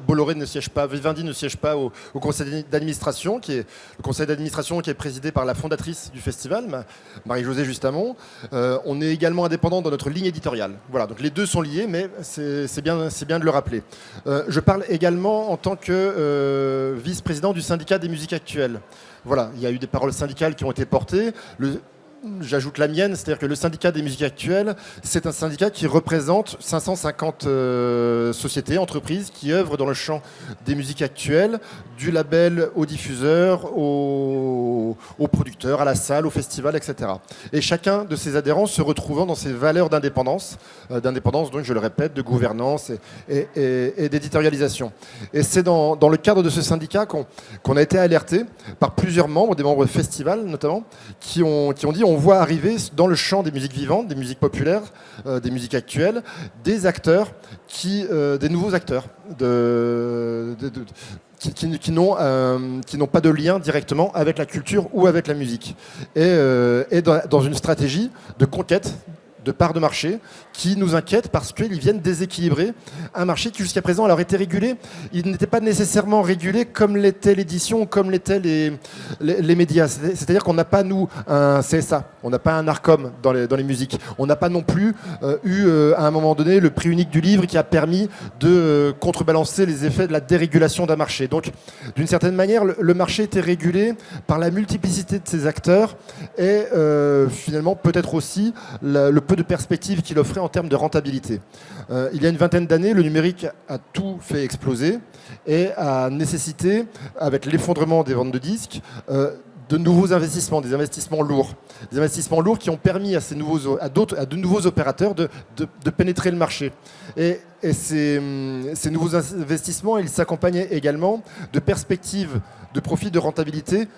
[SPEAKER 4] Bolloré ne siège pas, Vivendi ne siège pas au conseil d'administration, qui est présidé par la fondatrice du festival, Marie-Josée Justamont. On est également indépendant dans notre ligne éditoriale. Voilà, donc les deux sont liés, mais c'est bien de le rappeler. Je parle également en tant que vice-président du syndicat des musiques actuelles. Voilà, il y a eu des paroles syndicales qui ont été portées. j'ajoute la mienne, c'est-à-dire que le syndicat des musiques actuelles, c'est un syndicat qui représente 550 sociétés, entreprises qui œuvrent dans le champ des musiques actuelles, du label aux diffuseurs, aux producteurs, à la salle, au festival, etc. Et chacun de ces adhérents se retrouvant dans ses valeurs d'indépendance, donc je le répète, de gouvernance et d'éditorialisation. Et c'est dans le cadre de ce syndicat qu'on a été alerté par plusieurs membres, des membres de festivals notamment, qui ont dit on voit arriver dans le champ des musiques vivantes, des musiques populaires, des musiques actuelles, des acteurs, des nouveaux acteurs, qui n'ont pas de lien directement avec la culture ou avec la musique. Et dans une stratégie de conquête de parts de marché qui nous inquiètent parce qu'ils viennent déséquilibrer un marché qui jusqu'à présent alors était régulé. Il n'était pas nécessairement régulé comme l'était l'édition, comme l'étaient les médias. C'est-à-dire qu'on n'a pas, nous, un CSA, on n'a pas un ARCOM dans les musiques. On n'a pas non plus eu, à un moment donné, le prix unique du livre qui a permis de contrebalancer les effets de la dérégulation d'un marché. Donc, d'une certaine manière, le marché était régulé par la multiplicité de ses acteurs et finalement peut-être aussi le peu de perspectives qu'il offrait en termes de rentabilité. Il y a une vingtaine d'années, le numérique a tout fait exploser et a nécessité, avec l'effondrement des ventes de disques, de nouveaux investissements, des investissements lourds. Des investissements lourds qui ont permis à de nouveaux opérateurs de pénétrer le marché. Et ces nouveaux investissements, ils s'accompagnaient également de perspectives de profit, de rentabilité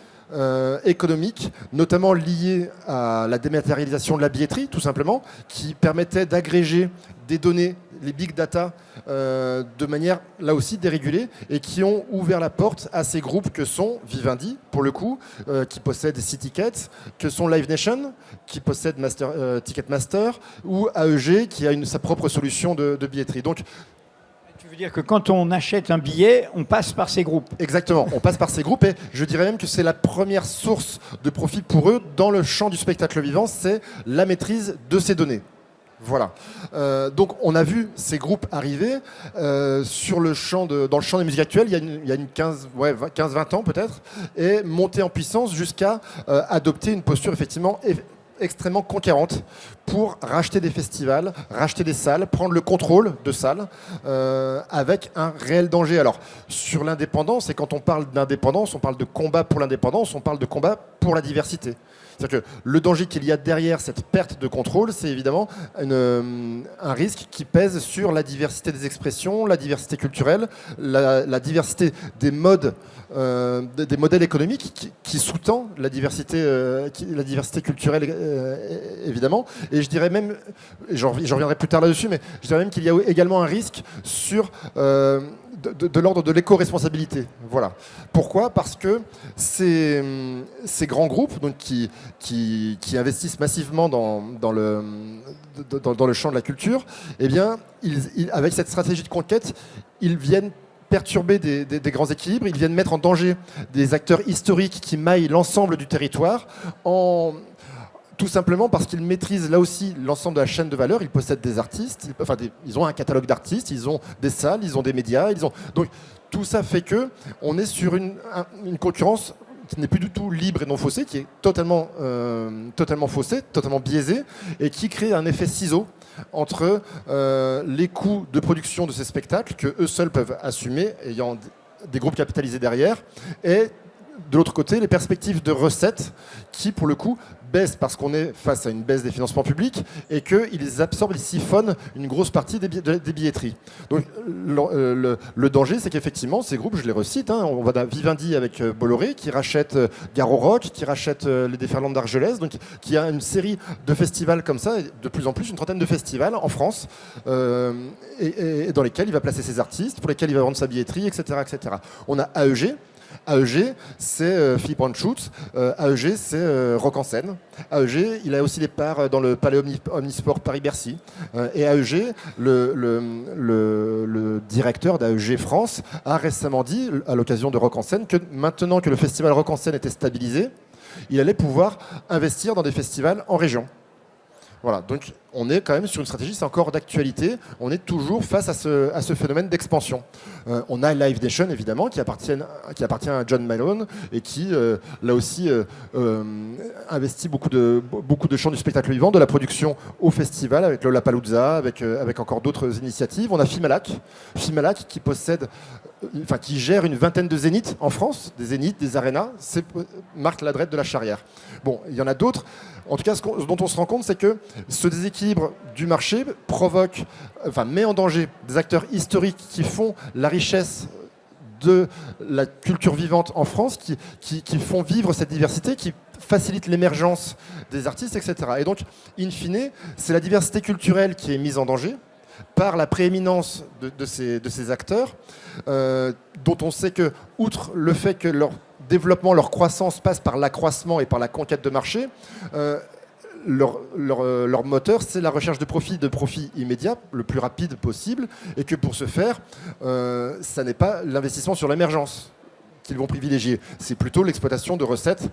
[SPEAKER 4] économique, notamment lié à la dématérialisation de la billetterie, tout simplement, qui permettait d'agréger des données, les big data, de manière, là aussi, dérégulée, et qui ont ouvert la porte à ces groupes que sont Vivendi, pour le coup, qui possèdent Citickets, que sont Live Nation, qui possède Ticketmaster, ou AEG, qui a sa propre solution de billetterie. Donc,
[SPEAKER 1] tu veux dire que quand on achète un billet, on passe par ces groupes?
[SPEAKER 4] Exactement, on passe par ces groupes et je dirais même que c'est la première source de profit pour eux dans le champ du spectacle vivant, c'est la maîtrise de ces données. Voilà. Donc on a vu ces groupes arriver dans le champ des musiques actuelles il y a une 15-20 ans peut-être, et monter en puissance jusqu'à adopter une posture effectivement extrêmement conquérante pour racheter des festivals, racheter des salles, prendre le contrôle de salles avec un réel danger. Alors, sur l'indépendance, et quand on parle d'indépendance, on parle de combat pour l'indépendance, on parle de combat pour la diversité. C'est-à-dire que le danger qu'il y a derrière cette perte de contrôle, c'est évidemment un risque qui pèse sur la diversité des expressions, la diversité culturelle, la diversité des modes, des modèles économiques qui sous-tend la diversité culturelle, évidemment. Et je dirais même, j'en reviendrai plus tard là-dessus, mais je dirais même qu'il y a également un risque sur de l'ordre de l'éco-responsabilité. Voilà. Pourquoi ? Parce que ces grands groupes donc, qui investissent massivement dans le champ de la culture, eh bien, avec cette stratégie de conquête, ils viennent perturber des grands équilibres, ils viennent mettre en danger des acteurs historiques qui maillent l'ensemble du territoire tout simplement parce qu'ils maîtrisent là aussi l'ensemble de la chaîne de valeur. Ils possèdent des artistes, ils ont un catalogue d'artistes, ils ont des salles, ils ont des médias. Donc tout ça fait qu'on est sur une concurrence qui n'est plus du tout libre et non faussée, qui est totalement faussée, totalement biaisée, et qui crée un effet ciseau entre les coûts de production de ces spectacles que eux seuls peuvent assumer, ayant des groupes capitalisés derrière, et de l'autre côté, les perspectives de recettes qui, pour le coup, baissent parce qu'on est face à une baisse des financements publics et qu'ils absorbent, ils siphonnent une grosse partie des billetteries. Donc le danger, c'est qu'effectivement, ces groupes, je les recite, on va d'un Vivendi avec Bolloré qui rachète Garo Rock, qui rachète les Déferlantes d'Argelès, donc qui a une série de festivals comme ça, et de plus en plus, une trentaine de festivals en France, et dans lesquels il va placer ses artistes, pour lesquels il va vendre sa billetterie, etc. etc. On a AEG. AEG, c'est Philippe Anschutz. AEG, c'est Rock en scène. AEG, il a aussi des parts dans le Palais Omnisport Paris-Bercy. Et AEG, le directeur d'AEG France, a récemment dit, à l'occasion de Rock en scène, que maintenant que le festival Rock en scène était stabilisé, il allait pouvoir investir dans des festivals en région. Voilà, donc on est quand même sur une stratégie, c'est encore d'actualité, on est toujours face à ce phénomène d'expansion. On a Live Nation, évidemment, qui appartient à John Malone et qui, là aussi, investit beaucoup de champs du spectacle vivant, de la production au festival, avec Lollapalooza, avec encore d'autres initiatives. On a Fimalac qui gère une vingtaine de zéniths en France, des zéniths, des arénas, c'est Marc Ladrette de la Charrière. Bon, il y en a d'autres. En tout cas, ce dont on se rend compte, c'est que ce déséquilibre du marché met en danger des acteurs historiques qui font la richesse de la culture vivante en France, qui font vivre cette diversité, qui facilitent l'émergence des artistes, etc. Et donc, in fine, c'est la diversité culturelle qui est mise en danger par la prééminence de ces acteurs, dont on sait que, outre le fait que leur développement, leur croissance passe par l'accroissement et par la conquête de marché, leur moteur, c'est la recherche de profit immédiat, le plus rapide possible, et que pour ce faire, ça n'est pas l'investissement sur l'émergence qu'ils vont privilégier. C'est plutôt l'exploitation de recettes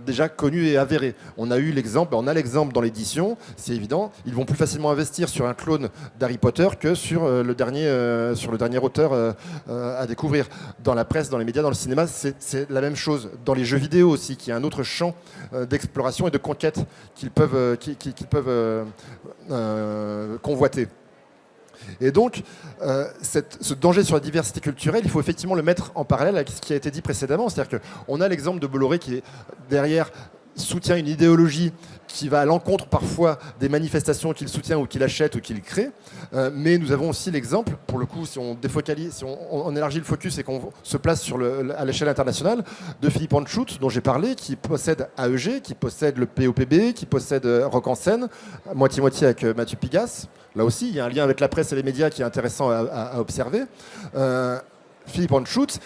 [SPEAKER 4] déjà connues et avérées. On a l'exemple dans l'édition, c'est évident, ils vont plus facilement investir sur un clone d'Harry Potter que sur le dernier auteur à découvrir. Dans la presse, dans les médias, dans le cinéma, c'est la même chose. Dans les jeux vidéo aussi, qui est un autre champ d'exploration et de conquête qu'ils peuvent convoiter. Et donc, ce danger sur la diversité culturelle, il faut effectivement le mettre en parallèle avec ce qui a été dit précédemment. C'est-à-dire qu'on a l'exemple de Bolloré qui est derrière soutient une idéologie qui va à l'encontre parfois des manifestations qu'il soutient ou qu'il achète ou qu'il crée. Mais nous avons aussi l'exemple, pour le coup, si on défocalise, si on élargit le focus et qu'on se place à l'échelle internationale, de Philippe Anschutz, dont j'ai parlé, qui possède AEG, qui possède le POPB, qui possède Rock en scène, moitié-moitié avec Mathieu Pigasse. Là aussi, il y a un lien avec la presse et les médias qui est intéressant à observer. Philippe Anschutz,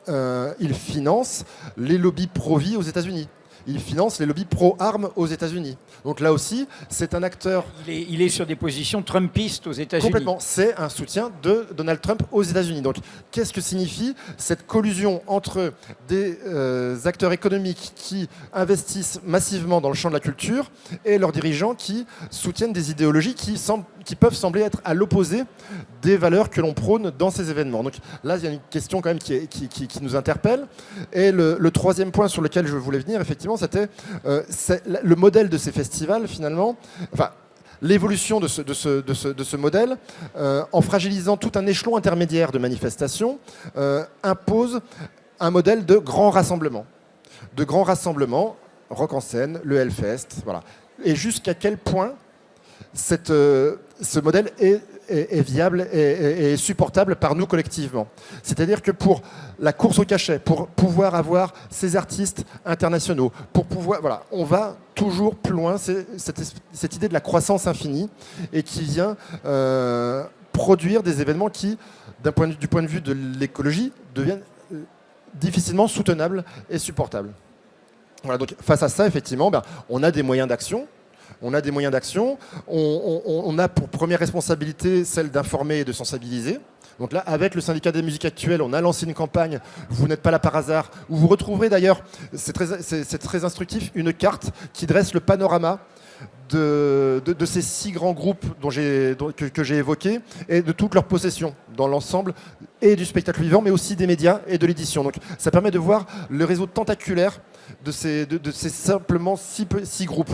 [SPEAKER 4] il finance les lobbies pro-vie aux États-Unis. Il finance les lobbies pro-armes aux États-Unis. Donc là aussi, c'est un acteur...
[SPEAKER 1] Il est sur des positions trumpistes aux États-Unis.
[SPEAKER 4] Complètement. C'est un soutien de Donald Trump aux États-Unis. Donc qu'est-ce que signifie cette collusion entre des acteurs économiques qui investissent massivement dans le champ de la culture et leurs dirigeants qui soutiennent des idéologies qui peuvent sembler être à l'opposé des valeurs que l'on prône dans ces événements. Donc là, il y a une question quand même qui nous interpelle. Et le troisième point sur lequel je voulais venir, effectivement, c'était le modèle de ces festivals, finalement. Enfin, l'évolution de ce modèle, en fragilisant tout un échelon intermédiaire de manifestations, impose un modèle de grand rassemblement. De grand rassemblement, Rock en scène, le Hellfest, voilà. Et jusqu'à quel point ce modèle est viable et supportable par nous collectivement. C'est-à-dire que pour la course au cachet, pour pouvoir avoir ces artistes internationaux, on va toujours plus loin. C'est cette idée de la croissance infinie et qui vient produire des événements qui, du point de vue de l'écologie, deviennent difficilement soutenables et supportables. Voilà, donc face à ça, effectivement, on a des moyens d'action. On a pour première responsabilité celle d'informer et de sensibiliser. Donc là, avec le syndicat des musiques actuelles, on a lancé une campagne « Vous n'êtes pas là par hasard », où vous retrouverez d'ailleurs, c'est très instructif, une carte qui dresse le panorama de ces 6 grands groupes que j'ai évoqués et de toutes leurs possessions dans l'ensemble et du spectacle vivant, mais aussi des médias et de l'édition. Donc ça permet de voir le réseau tentaculaire de ces simplement 6 groupes.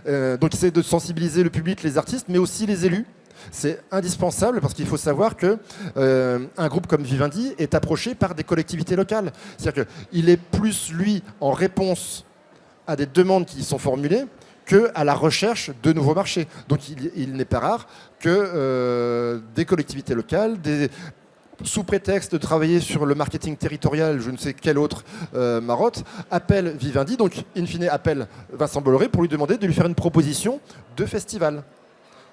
[SPEAKER 4] Donc c'est de sensibiliser le public, les artistes, mais aussi les élus. C'est indispensable parce qu'il faut savoir qu'un groupe comme Vivendi est approché par des collectivités locales. C'est-à-dire qu'il est plus, lui, en réponse à des demandes qui y sont formulées qu'à la recherche de nouveaux marchés. Donc il n'est pas rare que des collectivités locales, sous prétexte de travailler sur le marketing territorial, je ne sais quelle autre marotte, appellent Vivendi, donc in fine appellent Vincent Bolloré pour lui demander de lui faire une proposition de festival.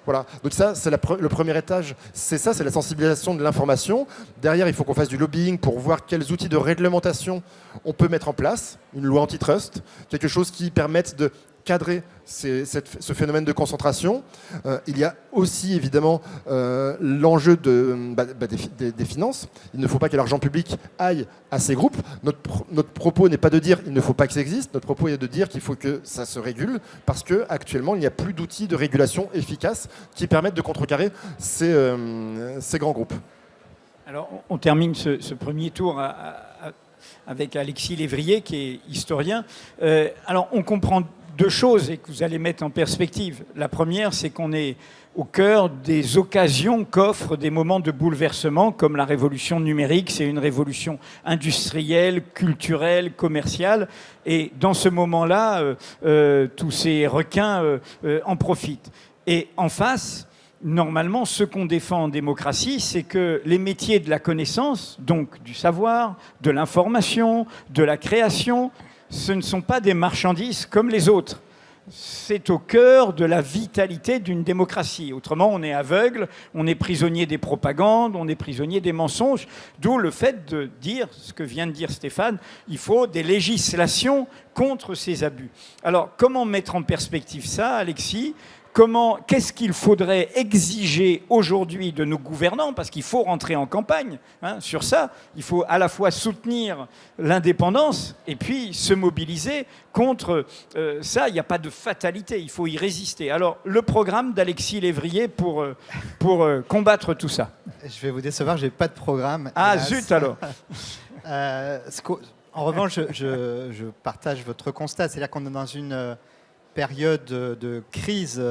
[SPEAKER 4] Voilà, donc ça c'est le premier étage, c'est la sensibilisation de l'information. Derrière, il faut qu'on fasse du lobbying pour voir quels outils de réglementation on peut mettre en place, une loi antitrust, quelque chose qui permette de cadrer ce phénomène de concentration. Il y a aussi évidemment l'enjeu des finances. Il ne faut pas que l'argent public aille à ces groupes. Notre propos n'est pas de dire il ne faut pas que ça existe. Notre propos est de dire qu'il faut que ça se régule parce qu'actuellement, il n'y a plus d'outils de régulation efficaces qui permettent de contrecarrer ces grands groupes.
[SPEAKER 1] Alors, on termine ce premier tour avec Alexis Lévrier, qui est historien. Alors, on comprend deux choses et que vous allez mettre en perspective. La première, c'est qu'on est au cœur des occasions qu'offrent des moments de bouleversement comme la révolution numérique. C'est une révolution industrielle, culturelle, commerciale. Et dans ce moment-là, tous ces requins en profitent. Et en face, normalement, ce qu'on défend en démocratie, c'est que les métiers de la connaissance, donc du savoir, de l'information, de la création, ce ne sont pas des marchandises comme les autres. C'est au cœur de la vitalité d'une démocratie. Autrement, on est aveugle, on est prisonnier des propagandes, on est prisonnier des mensonges. D'où le fait de dire, ce que vient de dire Stéphane, il faut des législations contre ces abus. Alors, comment mettre en perspective ça, Alexis ? Qu'est-ce qu'il faudrait exiger aujourd'hui de nos gouvernants ? Parce qu'il faut rentrer en campagne sur ça. Il faut à la fois soutenir l'indépendance et puis se mobiliser contre ça. Il n'y a pas de fatalité, il faut y résister. Alors, le programme d'Alexis Lévrier pour combattre tout ça.
[SPEAKER 5] Je vais vous décevoir, je n'ai pas de programme.
[SPEAKER 1] Ah, zut alors.
[SPEAKER 5] En revanche, je partage votre constat. C'est-à-dire qu'on est dans une période de crise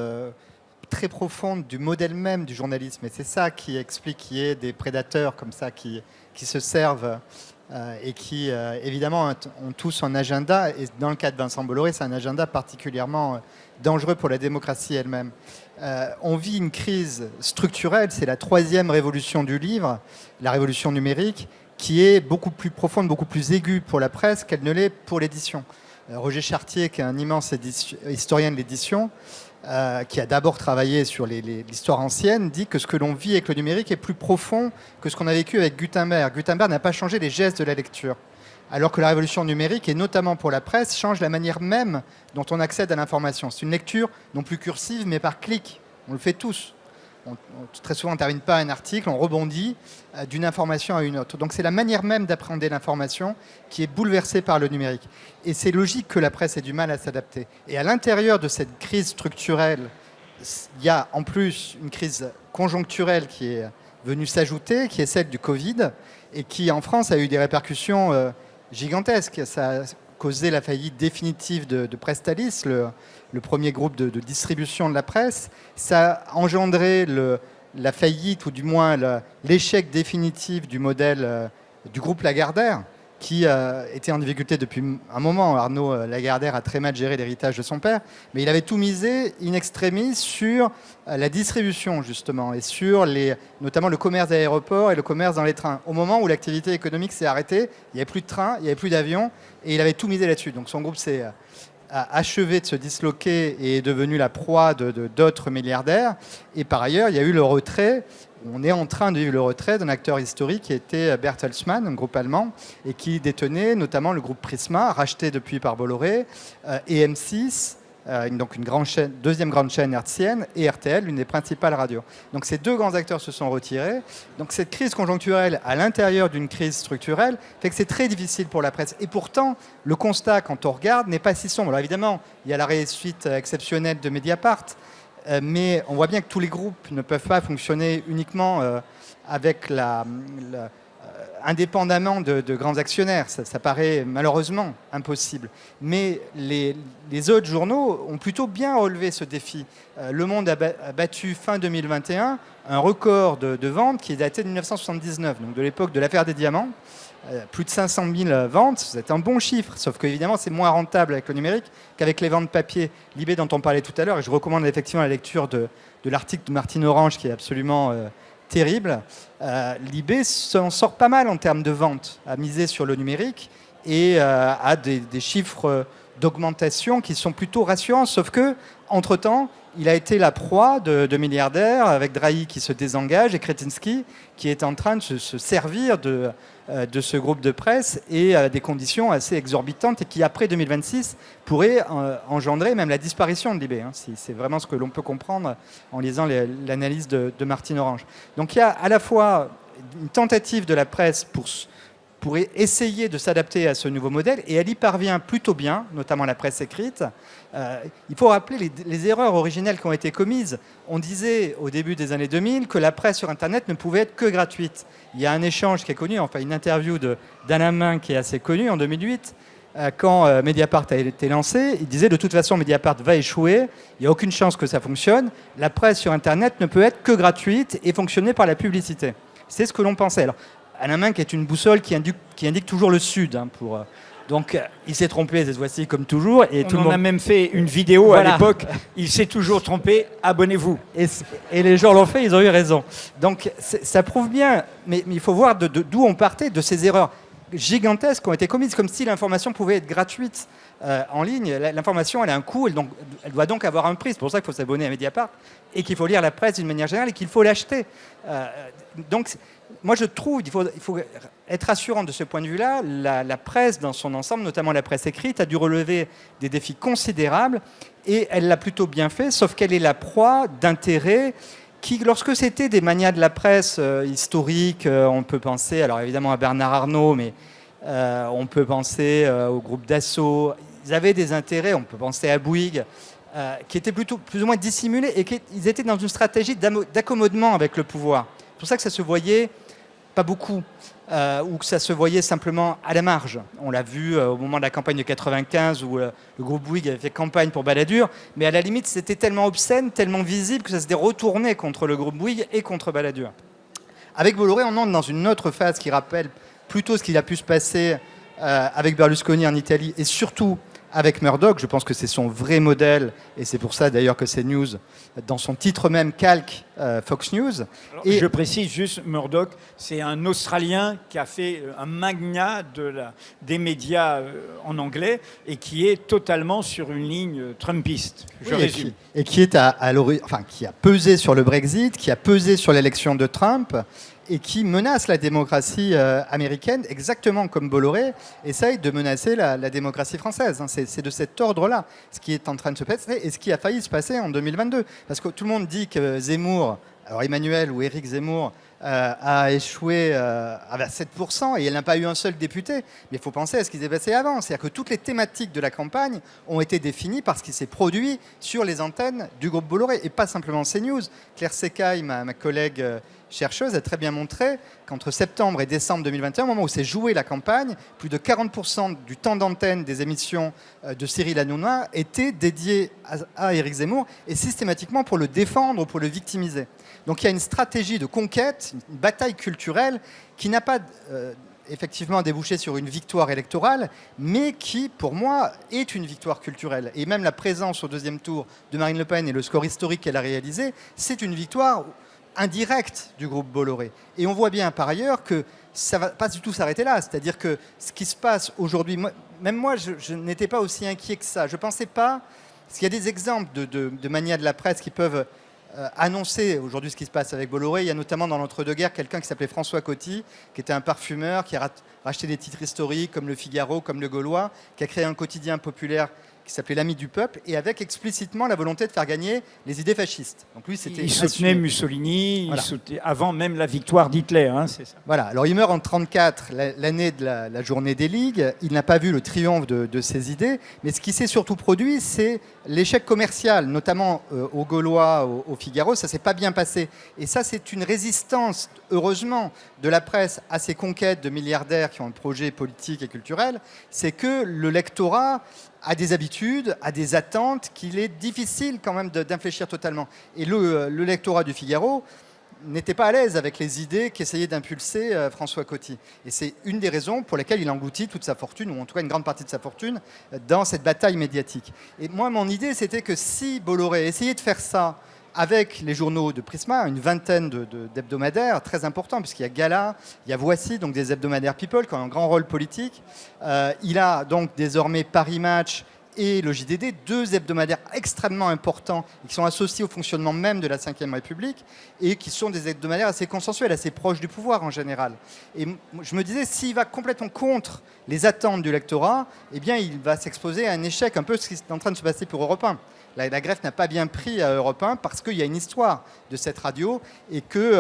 [SPEAKER 5] très profonde du modèle même du journalisme. Et c'est ça qui explique qu'il y ait des prédateurs comme ça qui se servent et qui, évidemment, ont tous un agenda. Et dans le cas de Vincent Bolloré, c'est un agenda particulièrement dangereux pour la démocratie elle-même. On vit une crise structurelle. C'est la troisième révolution du livre, la révolution numérique, qui est beaucoup plus profonde, beaucoup plus aiguë pour la presse qu'elle ne l'est pour l'édition. Roger Chartier, qui est un immense historien de l'édition, qui a d'abord travaillé sur l'histoire ancienne, dit que ce que l'on vit avec le numérique est plus profond que ce qu'on a vécu avec Gutenberg. Gutenberg n'a pas changé les gestes de la lecture, alors que la révolution numérique, et notamment pour la presse, change la manière même dont on accède à l'information. C'est une lecture non plus cursive, mais par clic. On le fait tous. Très souvent, on ne termine pas un article, on rebondit d'une information à une autre. Donc c'est la manière même d'appréhender l'information qui est bouleversée par le numérique. Et c'est logique que la presse ait du mal à s'adapter. Et à l'intérieur de cette crise structurelle, il y a en plus une crise conjoncturelle qui est venue s'ajouter, qui est celle du Covid, et qui en France a eu des répercussions gigantesques. Ça a causé la faillite définitive de Prestalis, le premier groupe de distribution de la presse. Ça a engendré la faillite, ou du moins l'échec définitif du modèle du groupe Lagardère, qui était en difficulté depuis un moment. Arnaud Lagardère a très mal géré l'héritage de son père, mais il avait tout misé in extremis sur la distribution, justement, et sur notamment le commerce d'aéroport et le commerce dans les trains. Au moment où l'activité économique s'est arrêtée, il n'y avait plus de trains, il n'y avait plus d'avions, et il avait tout misé là-dessus. Donc son groupe a achevé de se disloquer et est devenu la proie d'autres milliardaires. Et par ailleurs, il y a eu le retrait. On est en train de vivre le retrait d'un acteur historique qui était Bertelsmann, un groupe allemand, et qui détenait notamment le groupe Prisma, racheté depuis par Bolloré, et M6, donc une deuxième grande chaîne hertzienne, et RTL, l'une des principales radios. Donc ces deux grands acteurs se sont retirés. Donc cette crise conjoncturelle, à l'intérieur d'une crise structurelle, fait que c'est très difficile pour la presse. Et pourtant, le constat, quand on regarde, n'est pas si sombre. Alors évidemment, il y a la réussite exceptionnelle de Mediapart, mais on voit bien que tous les groupes ne peuvent pas fonctionner uniquement avec indépendamment de grands actionnaires. Ça paraît malheureusement impossible. Mais les autres journaux ont plutôt bien relevé ce défi. Le Monde a battu fin 2021 un record de ventes qui est daté de 1979, donc de l'époque de l'affaire des diamants. Plus de 500 000 ventes, c'est un bon chiffre, sauf qu'évidemment c'est moins rentable avec le numérique qu'avec les ventes papier. Libé dont on parlait tout à l'heure, et je recommande effectivement la lecture de l'article de Martine Orange qui est absolument terrible. Libé s'en sort pas mal en termes de ventes, à miser sur le numérique et a des chiffres d'augmentation qui sont plutôt rassurants, sauf que entre-temps, il a été la proie de milliardaires, avec Drahi qui se désengage et Kretinsky qui est en train de se servir de ce groupe de presse et à des conditions assez exorbitantes et qui, après 2026, pourraient engendrer même la disparition de Libé. C'est vraiment ce que l'on peut comprendre en lisant l'analyse de Martine Orange. Donc il y a à la fois une tentative de la presse pour essayer de s'adapter à ce nouveau modèle, et elle y parvient plutôt bien, notamment la presse écrite. Il faut rappeler les erreurs originelles qui ont été commises. On disait au début des années 2000 que la presse sur Internet ne pouvait être que gratuite. Il y a un échange qui est connu, enfin une interview d'Alain Min qui est assez connue en 2008, quand Mediapart a été lancé. Il disait de toute façon Mediapart va échouer, il n'y a aucune chance que ça fonctionne. La presse sur Internet ne peut être que gratuite et fonctionner par la publicité. C'est ce que l'on pensait. Alors, Alain Min qui est une boussole qui indique toujours le sud. Donc, il s'est trompé cette fois-ci, comme toujours. Et
[SPEAKER 1] On a même fait une vidéo à l'époque. Il s'est toujours trompé. Abonnez-vous.
[SPEAKER 5] Et les gens l'ont fait, ils ont eu raison. Donc, ça prouve bien. Mais il faut voir d'où on partait, de ces erreurs gigantesques qui ont été commises, comme si l'information pouvait être gratuite en ligne. L'information, elle a un coût, elle doit donc avoir un prix. C'est pour ça qu'il faut s'abonner à Mediapart et qu'il faut lire la presse d'une manière générale et qu'il faut l'acheter. Donc, moi, je trouve qu'il faut être rassurant de ce point de vue-là. La presse, dans son ensemble, notamment la presse écrite, a dû relever des défis considérables et elle l'a plutôt bien fait, sauf qu'elle est la proie d'intérêts qui, lorsque c'était des manias de la presse historiques, on peut penser, alors évidemment à Bernard Arnault, mais on peut penser au groupe Dassault, ils avaient des intérêts, on peut penser à Bouygues, qui étaient plutôt plus ou moins dissimulés et qu'ils étaient dans une stratégie d'accommodement avec le pouvoir. C'est pour ça que ça se voyait pas beaucoup, ou que ça se voyait simplement à la marge. On l'a vu au moment de la campagne de 95 où le groupe Bouygues avait fait campagne pour Balladur, mais à la limite c'était tellement obscène, tellement visible que ça s'était retourné contre le groupe Bouygues et contre Balladur. Avec Bolloré, on entre dans une autre phase qui rappelle plutôt ce qu'il a pu se passer avec Berlusconi en Italie et surtout avec Murdoch. Je pense que c'est son vrai modèle et c'est pour ça d'ailleurs que CNews, dans son titre même, calque Fox News.
[SPEAKER 1] Alors, je précise juste, Murdoch, c'est un Australien qui a fait un magnat des médias en anglais et qui est totalement sur une ligne trumpiste. Je résume.
[SPEAKER 5] Et qui est qui a pesé sur le Brexit, qui a pesé sur l'élection de Trump et qui menace la démocratie américaine, exactement comme Bolloré essaye de menacer la démocratie française. C'est de cet ordre-là ce qui est en train de se passer et ce qui a failli se passer en 2022. Parce que tout le monde dit que Zemmour, alors Emmanuel ou Éric Zemmour, a échoué à 7% et elle n'a pas eu un seul député. Mais il faut penser à ce qui s'est passé avant. C'est-à-dire que toutes les thématiques de la campagne ont été définies par ce qui s'est produit sur les antennes du groupe Bolloré et pas simplement CNews. Claire Secaille, ma collègue chercheuse, a très bien montré qu'entre septembre et décembre 2021, au moment où s'est jouée la campagne, plus de 40% du temps d'antenne des émissions de Cyril Hanouna était dédié à Éric Zemmour et systématiquement pour le défendre, pour le victimiser. Donc il y a une stratégie de conquête, une bataille culturelle qui n'a pas effectivement débouché sur une victoire électorale, mais qui, pour moi, est une victoire culturelle. Et même la présence au deuxième tour de Marine Le Pen et le score historique qu'elle a réalisé, c'est une victoire indirecte du groupe Bolloré. Et on voit bien par ailleurs que ça ne va pas du tout s'arrêter là. C'est-à-dire que ce qui se passe aujourd'hui, même moi, je n'étais pas aussi inquiet que ça. Je ne pensais pas, parce qu'il y a des exemples de manias de la presse qui peuvent annoncer aujourd'hui ce qui se passe avec Bolloré. Il y a notamment dans l'entre-deux-guerres quelqu'un qui s'appelait François Coty, qui était un parfumeur, qui a racheté des titres historiques comme Le Figaro, comme Le Gaulois, qui a créé un quotidien populaire qui s'appelait L'Ami du Peuple, et avec explicitement la volonté de faire gagner les idées fascistes. Donc lui,
[SPEAKER 1] il soutenait Mussolini, voilà. Avant même la victoire d'Hitler, c'est ça.
[SPEAKER 5] Voilà, alors il meurt en 1934, l'année de la journée des Ligues. Il n'a pas vu le triomphe de ses idées, mais ce qui s'est surtout produit, c'est l'échec commercial, notamment au Gaulois, au Figaro. Ça ne s'est pas bien passé. Et ça, c'est une résistance, heureusement, de la presse à ces conquêtes de milliardaires qui ont un projet politique et culturel. C'est que le lectorat a des habitudes, a des attentes qu'il est difficile quand même d'infléchir totalement. Et le lectorat du Figaro n'était pas à l'aise avec les idées qu'essayait d'impulser François Coty. Et c'est une des raisons pour lesquelles il engloutit toute sa fortune, ou en tout cas une grande partie de sa fortune, dans cette bataille médiatique. Et moi, mon idée, c'était que si Bolloré essayait de faire ça avec les journaux de Prisma, une vingtaine d'hebdomadaires, très importants, puisqu'il y a Gala, il y a Voici, donc des hebdomadaires People, qui ont un grand rôle politique. Il a donc désormais Paris Match et le JDD, 2 hebdomadaires extrêmement importants qui sont associés au fonctionnement même de la Ve République et qui sont des hebdomadaires assez consensuels, assez proches du pouvoir en général. Et je me disais, s'il va complètement contre les attentes du lectorat, eh bien, il va s'exposer à un échec, un peu ce qui est en train de se passer pour Europe 1. La greffe n'a pas bien pris à Europe 1 parce qu'il y a une histoire de cette radio et que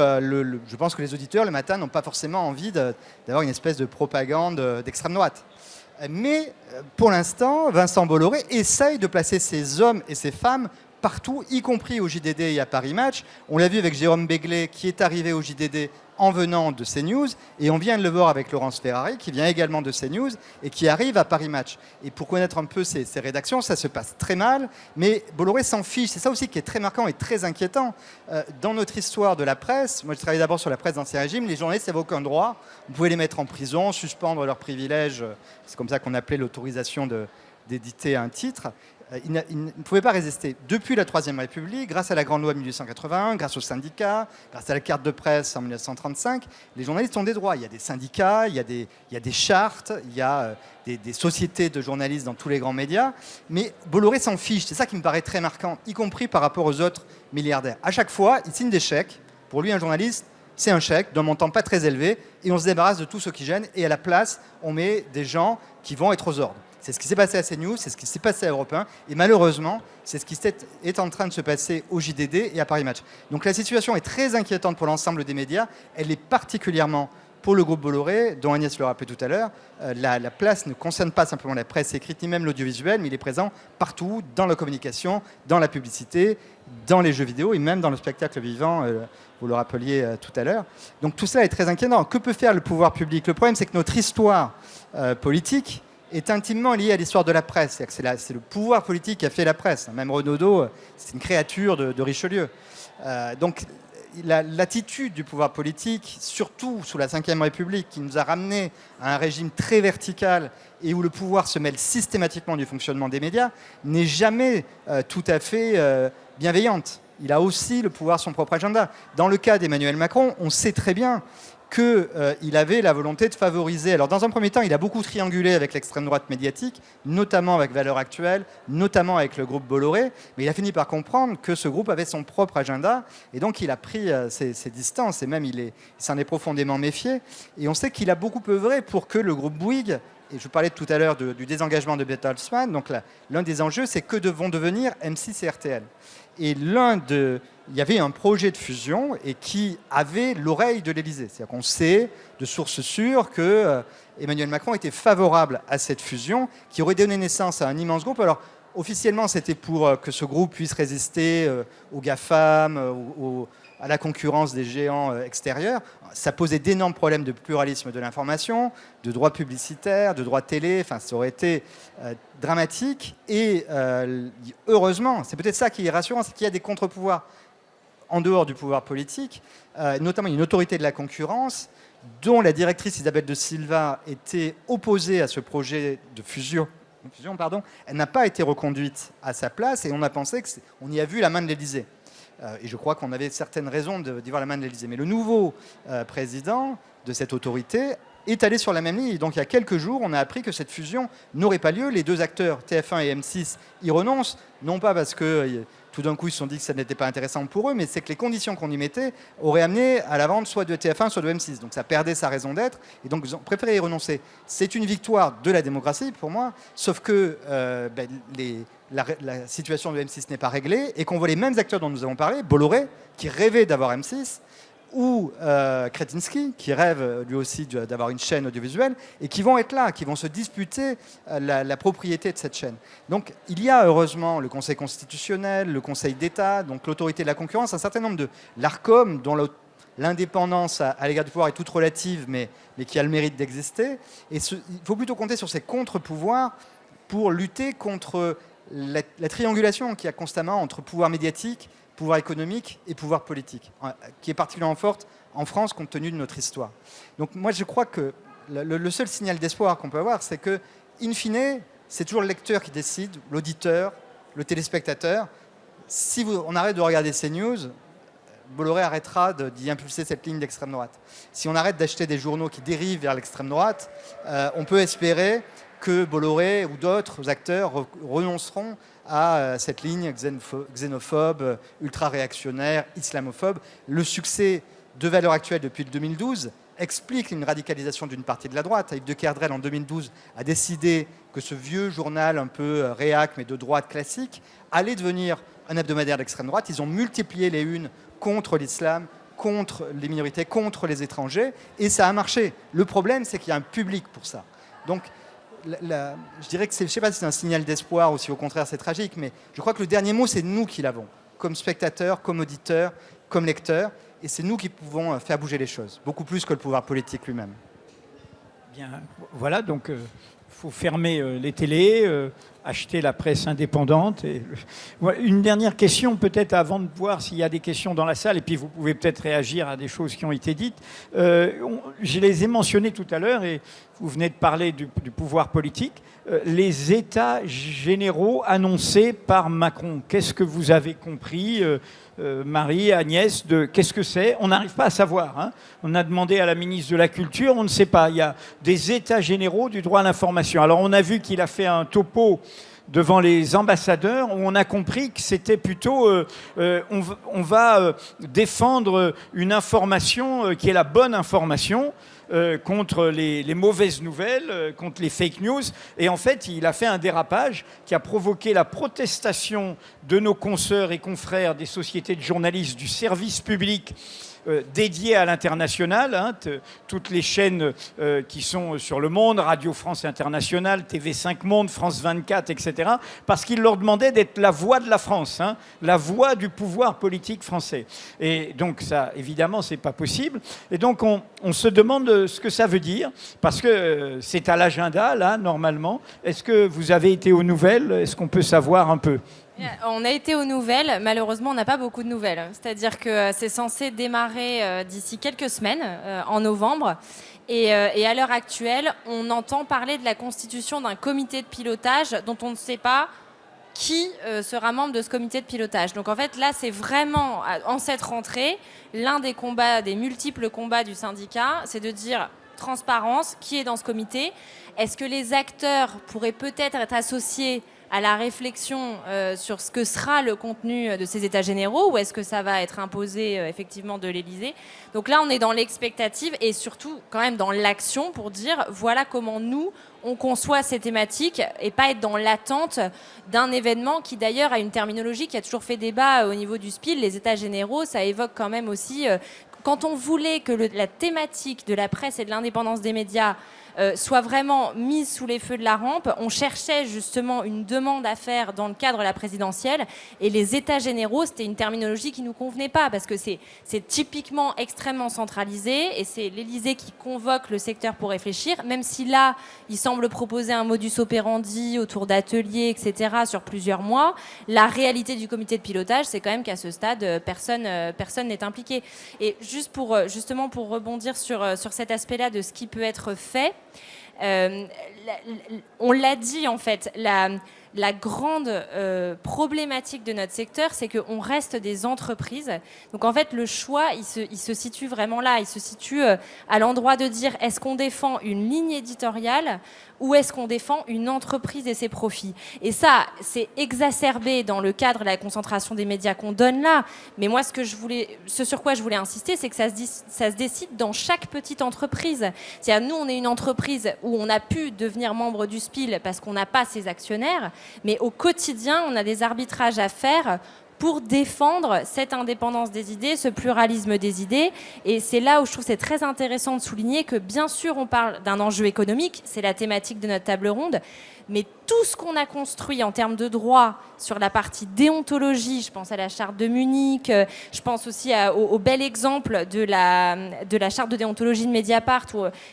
[SPEAKER 5] je pense que les auditeurs, le matin, n'ont pas forcément envie d'avoir une espèce de propagande d'extrême droite. Mais pour l'instant, Vincent Bolloré essaye de placer ces hommes et ces femmes partout, y compris au JDD et à Paris Match. On l'a vu avec Jérôme Béglé qui est arrivé au JDD en venant de CNews, et on vient de le voir avec Laurence Ferrari qui vient également de CNews et qui arrive à Paris Match. Et pour connaître un peu ces rédactions, ça se passe très mal, mais Bolloré s'en fiche. C'est ça aussi qui est très marquant et très inquiétant. Dans notre histoire de la presse, moi je travaille d'abord sur la presse d'Ancien Régime, les journalistes n'avaient aucun droit. Vous pouvez les mettre en prison, suspendre leurs privilèges, c'est comme ça qu'on appelait l'autorisation d'éditer un titre. Il ne pouvait pas résister. Depuis la Troisième République, grâce à la Grande Loi de 1881, grâce aux syndicats, grâce à la carte de presse en 1935, les journalistes ont des droits. Il y a des syndicats, il y a des chartes, il y a des sociétés de journalistes dans tous les grands médias. Mais Bolloré s'en fiche. C'est ça qui me paraît très marquant, y compris par rapport aux autres milliardaires. À chaque fois, il signe des chèques. Pour lui, un journaliste, c'est un chèque d'un montant pas très élevé et on se débarrasse de tout ce qui gêne et à la place, on met des gens qui vont être aux ordres. C'est ce qui s'est passé à CNews, c'est ce qui s'est passé à Europe 1 et malheureusement, c'est ce qui est en train de se passer au JDD et à Paris Match. Donc la situation est très inquiétante pour l'ensemble des médias. Elle est particulièrement pour le groupe Bolloré, dont Agnès le rappelait tout à l'heure. La place ne concerne pas simplement la presse écrite ni même l'audiovisuel, mais il est présent partout, dans la communication, dans la publicité, dans les jeux vidéo et même dans le spectacle vivant, vous le rappeliez tout à l'heure. Donc tout cela est très inquiétant. Que peut faire le pouvoir public? Le problème, c'est que notre histoire politique est intimement liée à l'histoire de la presse. C'est le pouvoir politique qui a fait la presse. Même Renaudot, c'est une créature de Richelieu. Donc l'attitude du pouvoir politique, surtout sous la Ve République, qui nous a ramené à un régime très vertical et où le pouvoir se mêle systématiquement du fonctionnement des médias, n'est jamais tout à fait bienveillante. Il a aussi le pouvoir son propre agenda. Dans le cas d'Emmanuel Macron, on sait très bien qu'il avait la volonté de favoriser. Alors, dans un premier temps, il a beaucoup triangulé avec l'extrême droite médiatique, notamment avec Valeurs Actuelles, notamment avec le groupe Bolloré, mais il a fini par comprendre que ce groupe avait son propre agenda, et donc il a pris ses distances, et même il s'en est profondément méfié. Et on sait qu'il a beaucoup œuvré pour que le groupe Bouygues, et je parlais tout à l'heure du désengagement de Bertelsmann, donc l'un des enjeux, c'est que vont devenir M6 et RTL. Et il y avait un projet de fusion et qui avait l'oreille de l'Élysée. C'est-à-dire qu'on sait de sources sûres que Emmanuel Macron était favorable à cette fusion qui aurait donné naissance à un immense groupe. Alors, officiellement, c'était pour que ce groupe puisse résister aux GAFAM, à la concurrence des géants extérieurs. Ça posait d'énormes problèmes de pluralisme de l'information, de droits publicitaires, de droits télé. Enfin, ça aurait été dramatique. Et heureusement, c'est peut-être ça qui est rassurant, c'est qu'il y a des contre-pouvoirs en dehors du pouvoir politique, notamment une autorité de la concurrence dont la directrice Isabelle de Silva était opposée à ce projet de fusion. Elle n'a pas été reconduite à sa place et on a pensé qu'on y a vu la main de l'Élysée. Et je crois qu'on avait certaines raisons d'y voir la main de l'Élysée. Mais le nouveau président de cette autorité est allé sur la même ligne. Et donc il y a quelques jours, on a appris que cette fusion n'aurait pas lieu. Les deux acteurs, TF1 et M6, y renoncent, non pas parce que tout d'un coup ils se sont dit que ça n'était pas intéressant pour eux, mais c'est que les conditions qu'on y mettait auraient amené à la vente soit de TF1, soit de M6. Donc ça perdait sa raison d'être, et donc ils ont préféré y renoncer. C'est une victoire de la démocratie pour moi, sauf que la situation de M6 n'est pas réglée, et qu'on voit les mêmes acteurs dont nous avons parlé, Bolloré, qui rêvait d'avoir M6, ou Kretinsky, qui rêve lui aussi d'avoir une chaîne audiovisuelle, et qui vont être là, qui vont se disputer la propriété de cette chaîne. Donc il y a heureusement le Conseil constitutionnel, le Conseil d'État, donc l'autorité de la concurrence, un certain nombre de l'ARCOM, dont l'indépendance à l'égard du pouvoir est toute relative, mais qui a le mérite d'exister. Et il faut plutôt compter sur ces contre-pouvoirs pour lutter contre la triangulation qu'il y a constamment entre pouvoir médiatique, pouvoir économique et pouvoir politique, qui est particulièrement forte en France compte tenu de notre histoire. Donc moi je crois que le seul signal d'espoir qu'on peut avoir, c'est que, in fine, c'est toujours le lecteur qui décide, l'auditeur, le téléspectateur. Si on arrête de regarder CNews, Bolloré arrêtera d'y impulser cette ligne d'extrême droite. Si on arrête d'acheter des journaux qui dérivent vers l'extrême droite, on peut espérer que Bolloré ou d'autres acteurs renonceront à cette ligne xénophobe, ultra-réactionnaire, islamophobe. Le succès de Valeurs Actuelles depuis 2012 explique une radicalisation d'une partie de la droite. Yves de Kerdrel, en 2012, a décidé que ce vieux journal un peu réac, mais de droite classique, allait devenir un hebdomadaire d'extrême droite. Ils ont multiplié les unes contre l'islam, contre les minorités, contre les étrangers, et ça a marché. Le problème, c'est qu'il y a un public pour ça. Donc, je dirais que je ne sais pas si c'est un signal d'espoir ou si au contraire c'est tragique, mais je crois que le dernier mot, c'est nous qui l'avons, comme spectateurs, comme auditeurs, comme lecteurs, et c'est nous qui pouvons faire bouger les choses, beaucoup plus que le pouvoir politique lui-même.
[SPEAKER 1] Bien, voilà, donc faut fermer les télés, acheter la presse indépendante. Voilà, une dernière question peut-être avant de voir s'il y a des questions dans la salle, et puis vous pouvez peut-être réagir à des choses qui ont été dites. Je les ai mentionnées tout à l'heure, et vous venez de parler du pouvoir politique. Les états généraux annoncés par Macron, qu'est-ce que vous avez compris Marie, Agnès, qu'est-ce que c'est? On n'arrive pas à savoir. Hein. On a demandé à la ministre de la Culture, on ne sait pas. Il y a des états généraux du droit à l'information. Alors on a vu qu'il a fait un topo devant les ambassadeurs où on a compris que c'était plutôt on va défendre une information qui est la bonne information contre les mauvaises nouvelles, contre les fake news. Et en fait, il a fait un dérapage qui a provoqué la protestation de nos consoeurs et confrères des sociétés de journalistes du service public dédié à l'international, hein, toutes les chaînes qui sont sur le monde, Radio France Internationale, TV5 Monde, France 24, etc., parce qu'il leur demandait d'être la voix de la France, hein, la voix du pouvoir politique français. Et donc ça, évidemment, c'est pas possible. Et donc on se demande ce que ça veut dire, parce que c'est à l'agenda, là, normalement. Est-ce que vous avez été aux nouvelles? Est-ce qu'on peut savoir un peu?
[SPEAKER 2] On a été aux nouvelles, malheureusement on n'a pas beaucoup de nouvelles. C'est-à-dire que c'est censé démarrer d'ici quelques semaines, en novembre. Et à l'heure actuelle, on entend parler de la constitution d'un comité de pilotage dont on ne sait pas qui sera membre de ce comité de pilotage. Donc en fait là c'est vraiment, en cette rentrée, l'un des combats, des multiples combats du syndicat, c'est de dire transparence, qui est dans ce comité. Est-ce que les acteurs pourraient peut-être être associés à la réflexion sur ce que sera le contenu de ces états généraux, ou est-ce que ça va être imposé effectivement de l'Élysée? Donc là, on est dans l'expectative et surtout quand même dans l'action pour dire voilà comment nous, on conçoit ces thématiques et pas être dans l'attente d'un événement qui d'ailleurs a une terminologie qui a toujours fait débat au niveau du SPIL. Les états généraux, ça évoque quand même aussi... quand on voulait que la thématique de la presse et de l'indépendance des médias soit vraiment mise sous les feux de la rampe, on cherchait justement une demande à faire dans le cadre de la présidentielle, et les états généraux, c'était une terminologie qui ne nous convenait pas, parce que c'est typiquement extrêmement centralisé, et c'est l'Élysée qui convoque le secteur pour réfléchir, même si là, il semble proposer un modus operandi autour d'ateliers, etc., sur plusieurs mois. La réalité du comité de pilotage, c'est quand même qu'à ce stade, personne n'est impliqué. Et juste justement pour rebondir sur cet aspect-là de ce qui peut être fait, on l'a dit en fait, la grande problématique de notre secteur, c'est qu'on reste des entreprises. Donc en fait, le choix, il se situe vraiment là. Il se situe à l'endroit de dire, est-ce qu'on défend une ligne éditoriale ou est-ce qu'on défend une entreprise et ses profits? Et ça, c'est exacerbé dans le cadre de la concentration des médias qu'on donne là. Mais moi, ce sur quoi je voulais insister, c'est que ça se décide dans chaque petite entreprise. C'est-à-dire, nous, on est une entreprise où on a pu devenir membre du SPIL parce qu'on n'a pas ses actionnaires. Mais au quotidien, on a des arbitrages à faire pour défendre cette indépendance des idées, ce pluralisme des idées. Et c'est là où je trouve que c'est très intéressant de souligner que, bien sûr, on parle d'un enjeu économique, c'est la thématique de notre table ronde, mais tout ce qu'on a construit en termes de droit sur la partie déontologie, je pense à la charte de Munich, je pense aussi au bel exemple de la charte de déontologie de Mediapart,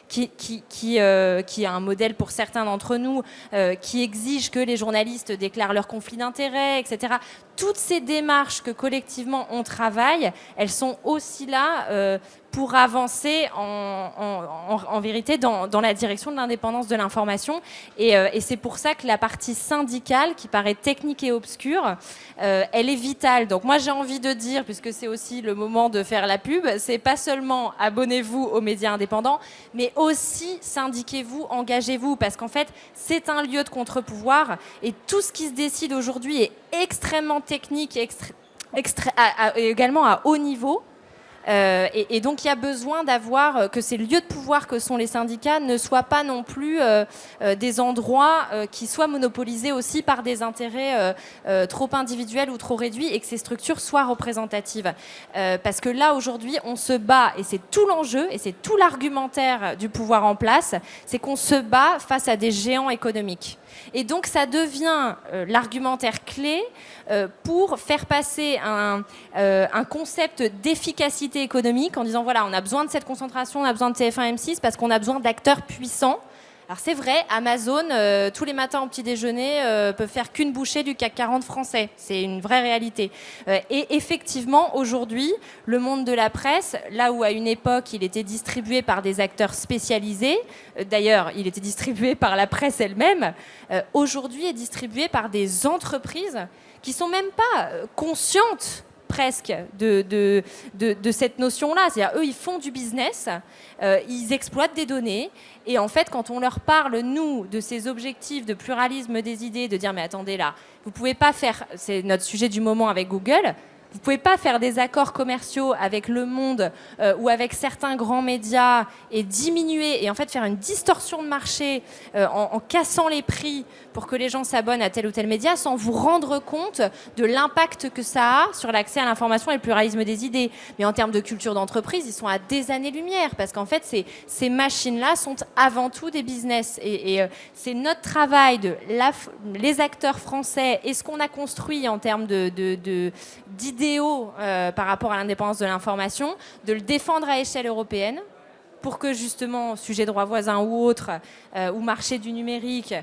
[SPEAKER 2] qui est un modèle pour certains d'entre nous, qui exige que les journalistes déclarent leurs conflits d'intérêts, etc. Toutes ces démarches que collectivement on travaille, elles sont aussi là pour avancer en vérité dans la direction de l'indépendance de l'information. Et c'est pour ça que la partie syndicale, qui paraît technique et obscure, elle est vitale. Donc moi j'ai envie de dire, puisque c'est aussi le moment de faire la pub, c'est pas seulement abonnez-vous aux médias indépendants, mais aussi syndiquez-vous, engagez-vous, parce qu'en fait c'est un lieu de contre-pouvoir et tout ce qui se décide aujourd'hui est extrêmement technique et également à haut niveau. Et donc il y a besoin d'avoir que ces lieux de pouvoir que sont les syndicats ne soient pas non plus des endroits qui soient monopolisés aussi par des intérêts trop individuels ou trop réduits, et que ces structures soient représentatives. Parce que là aujourd'hui on se bat, et c'est tout l'enjeu et c'est tout l'argumentaire du pouvoir en place, c'est qu'on se bat face à des géants économiques. Et donc ça devient l'argumentaire clé pour faire passer un concept d'efficacité économique en disant voilà, on a besoin de cette concentration, on a besoin de TF1 M6 parce qu'on a besoin d'acteurs puissants. Alors c'est vrai, Amazon, tous les matins au petit déjeuner, peut faire qu'une bouchée du CAC 40 français. C'est une vraie réalité. Et effectivement, aujourd'hui, le monde de la presse, là où à une époque, il était distribué par des acteurs spécialisés, d'ailleurs, il était distribué par la presse elle-même, aujourd'hui est distribué par des entreprises qui sont même pas conscientes presque de cette notion-là. C'est-à-dire, eux, ils font du business, ils exploitent des données, et en fait, quand on leur parle, nous, de ces objectifs de pluralisme des idées, de dire, mais attendez là, vous pouvez pas faire, c'est notre sujet du moment avec Google, vous pouvez pas faire des accords commerciaux avec Le Monde ou avec certains grands médias et diminuer et en fait faire une distorsion de marché en cassant les prix pour que les gens s'abonnent à tel ou tel média sans vous rendre compte de l'impact que ça a sur l'accès à l'information et le pluralisme des idées. Mais en termes de culture d'entreprise, ils sont à des années-lumière parce qu'en fait, ces machines-là sont avant tout des business. Et c'est notre travail les acteurs français et ce qu'on a construit en termes d'idéaux par rapport à l'indépendance de l'information, de le défendre à échelle européenne pour que justement, sujet droit voisin ou autre, ou marché du numérique,